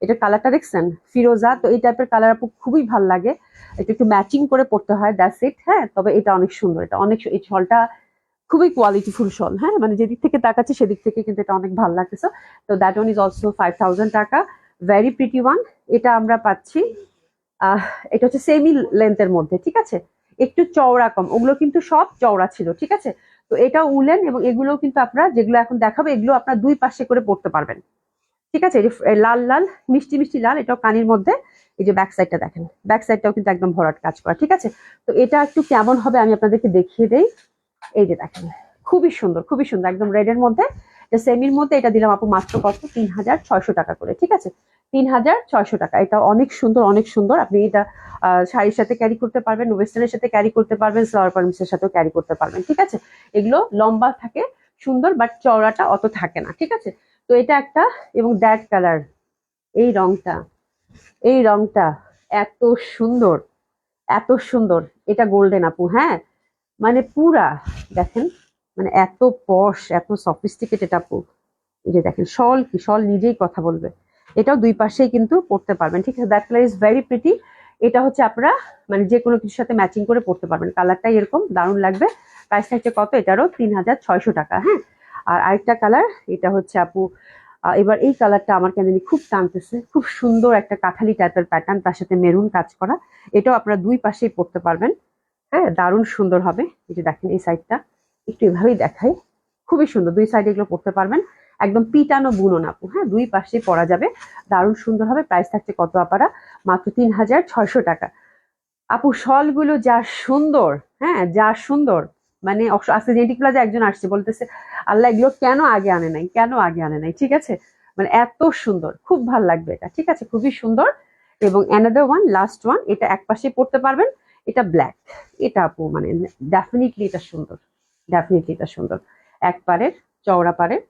এটার কালারটা দেখছেন ফিরোজা, তো এই টাইপের কালার আপু খুবই ভাল লাগে। এটা একটু ম্যাচিং করে পড়তে হয়, দ্যাটস ইট। হ্যাঁ, তবে এটা অনেক সুন্দর, এটা অনেক, এই শলটা খুবই কোয়ালিটিফুল শল। হ্যাঁ, মানে যেদিক থেকে তাকাচ্ছে সেদিক থেকে কিন্তু এটা অনেক ভালো লাগতেছে। তো দ্যাট ওয়ান ইজ অলসো 5000 টাকা, ভেরি প্রিটি ওয়ান। এটা আমরা পাচ্ছি, আহ এটা হচ্ছে সেমি লেন্থের মধ্যে, ঠিক আছে? একটু চওড়া কম, ওগুলো কিন্তু সব চওড়া ছিল, ঠিক আছে? তো এটা উলেন, এবং এগুলো কিন্তু আপনারা যেগুলো এখন দেখাবো, এগুলো আপনারা দুই পাশে করে পড়তে পারবেন, ঠিক আছে, এই যে লাল লাল মিষ্টি মিষ্টি লাল, এটাও কানের মধ্যে। এই যে ব্যাক সাইডটা দেখেন, ব্যাক সাইডটাও কিন্তু একদম ভরাট কাজ করা। ঠিক আছে, তো এটা একটু কেমন হবে আমি আপনাদেরকে দেখিয়ে দেই। এই যে দেখেন, খুবই সুন্দর, খুবই সুন্দর, একদম রেডের মধ্যে, সেমির মধ্যে। এটা দিলাম আপু মাত্র কত, 3600 টাকা করে। ঠিক আছে, 3600 টাকা। এটা অনেক সুন্দর, অনেক সুন্দর। আপনি এটা শাড়ির সাথে ক্যারি করতে পারবেন, ওয়েস্টার্নের সাথে ক্যারি করতে পারবেন, সালোয়ার কামিজের সাথেও ক্যারি করতে পারবেন। ঠিক আছে, এগুলো লম্বা থাকে সুন্দর, বাট চওড়াটা অত থাকে না। ঠিক আছে, তো এটা একটা, এবং দ্যাট কালার, এই রংটা, এই রংটা এত সুন্দর, এত সুন্দর। এটা গোল্ডেন আপু, হ্যাঁ, মানে পুরা দেখেন, মানে এত পশ, এত সফিস্টিকেটেড আপু। এই যে দেখেন, শল কি, শল নিজেই কথা বলবে। এটাও দুই পাশেই কিন্তু পড়তে পারবেন। ঠিক আছে, that colour is very pretty. এটা হচ্ছে আপনারা মানে যে কোনো কিছুর সাথে ম্যাচিং করে পড়তে পারবেন। কালারটাই এরকম দারুণ লাগবে। প্রাইস থাকছে কত, এটারও 3600 টাকা। হ্যাঁ, আর আরেকটা কালার, এটা হচ্ছে আপু এবার এই কালারটা আমার কেন জানি খুব টানতেছে। খুব সুন্দর একটা কাঠালি টাইপের প্যাটার্ন, তার সাথে মেরুন কাজ করা। এটাও আপনারা দুই পাশেই পড়তে পারবেন। হ্যাঁ, দারুণ সুন্দর হবে। এই যে দেখেন, এই সাইডটা একটু এভাবেই দেখাই, খুবই সুন্দর। দুই সাইডে এগুলো পড়তে পারবেন, একদম পিটানো বুনন আপু। হ্যাঁ, দুই পাশে পরা যাবে, দারুণ সুন্দর হবে। প্রাইস থাকছে কত আপারা, মাত্র 3600 টাকা। আপু শলগুলো যা সুন্দর, হ্যাঁ যা সুন্দর, মানে আজকে জেন্টিক প্লাজা একজন আসছে, বলতেছে আল্লাহ এগুলো কেন আগে আনে নাই, কেন আগে আনে নাই। ঠিক আছে, মানে এত সুন্দর, খুব ভাল লাগবে এটা। ঠিক আছে, খুবই সুন্দর। এবং অ্যানাদার ওয়ান, লাস্ট ওয়ান, এটা এক পাশে পড়তে পারবেন। এটা ব্ল্যাক, এটা আপু মানে ডেফিনেটলি এটা সুন্দর, ডেফিনেটলি এটা সুন্দর। এক পারের, চওড়া পারের,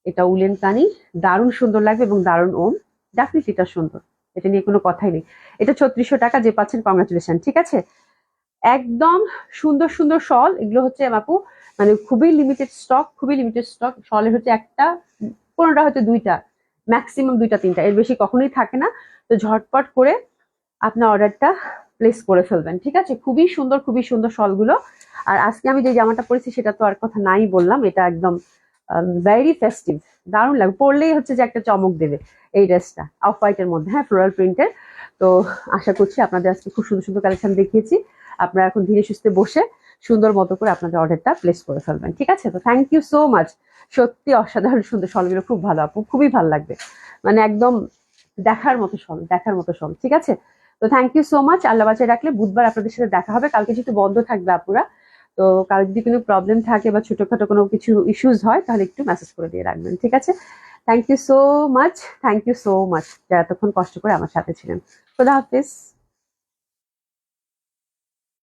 এটা উলেন কানি, দারুণ সুন্দর লাগবে এবং দারুণ ওম। ডেফিনেটলি এটা সুন্দর, এটা নিয়ে কোনো কথাই নেই। এটা 3600 টাকা, যে পাচ্ছেন কংগ্রাচুলেশন। ঠিক আছে, একদম সুন্দর সুন্দর শল। এগুলো হচ্ছে আপু মানে খুবই লিমিটেড স্টক, খুবই লিমিটেড স্টক। শলের হচ্ছে একটা, কোনোটা হচ্ছে দুইটা, ম্যাক্সিমাম দুইটা তিনটা, এর বেশি কখনোই থাকে না। তো ঝটপট করে আপনার অর্ডারটা প্লেস করে ফেলবেন। ঠিক আছে, খুবই সুন্দর, খুবই সুন্দর শলগুলো। আর আজকে আমি যে জামাটা পরেছি সেটা তো আর কথা নাই বললাম, এটা একদম ভেরি ফেস্টিভ, দারুণ লাগবে। পরলেই হচ্ছে যে একটা চমক দেবে এই ড্রেসটা, অফ হোয়াইটের মধ্যে, হ্যাঁ, ফ্লোরাল প্রিন্টের। তো আশা করছি আপনাদের আজকে খুব সুন্দর সুন্দর কালেকশন দেখিয়েছি। আপনারা এখন ধীরে সুস্থে বসে সুন্দর মতো করে আপনাদের অর্ডারটা প্লেস করে ফেলবেন। ঠিক আছে, তো থ্যাংক ইউ সো মাচ। সত্যি অসাধারণ সুন্দর শলগুলো, খুব ভালো আপু, খুবই ভালো লাগবে, মানে একদম দেখার মতো শল, দেখার মতো শল। ঠিক আছে, তো থ্যাংক ইউ সো মাচ। আল্লাহ বাঁচায় রাখলে বুধবার আপনাদের সাথে দেখা হবে। কালকে যেহেতু বন্ধ থাকবে আপুরা, তো কাল যদি কোনো প্রবলেম থাকে বা ছোটখাটো কোনো কিছু ইস্যুস হয় তাহলে একটু মেসেজ করে দিয়ে রাখবেন। ঠিক আছে, thank you so much, thank you so much যারা এতক্ষণ কষ্ট করে আমার সাথে ছিলেন। খোদা হাফিজ।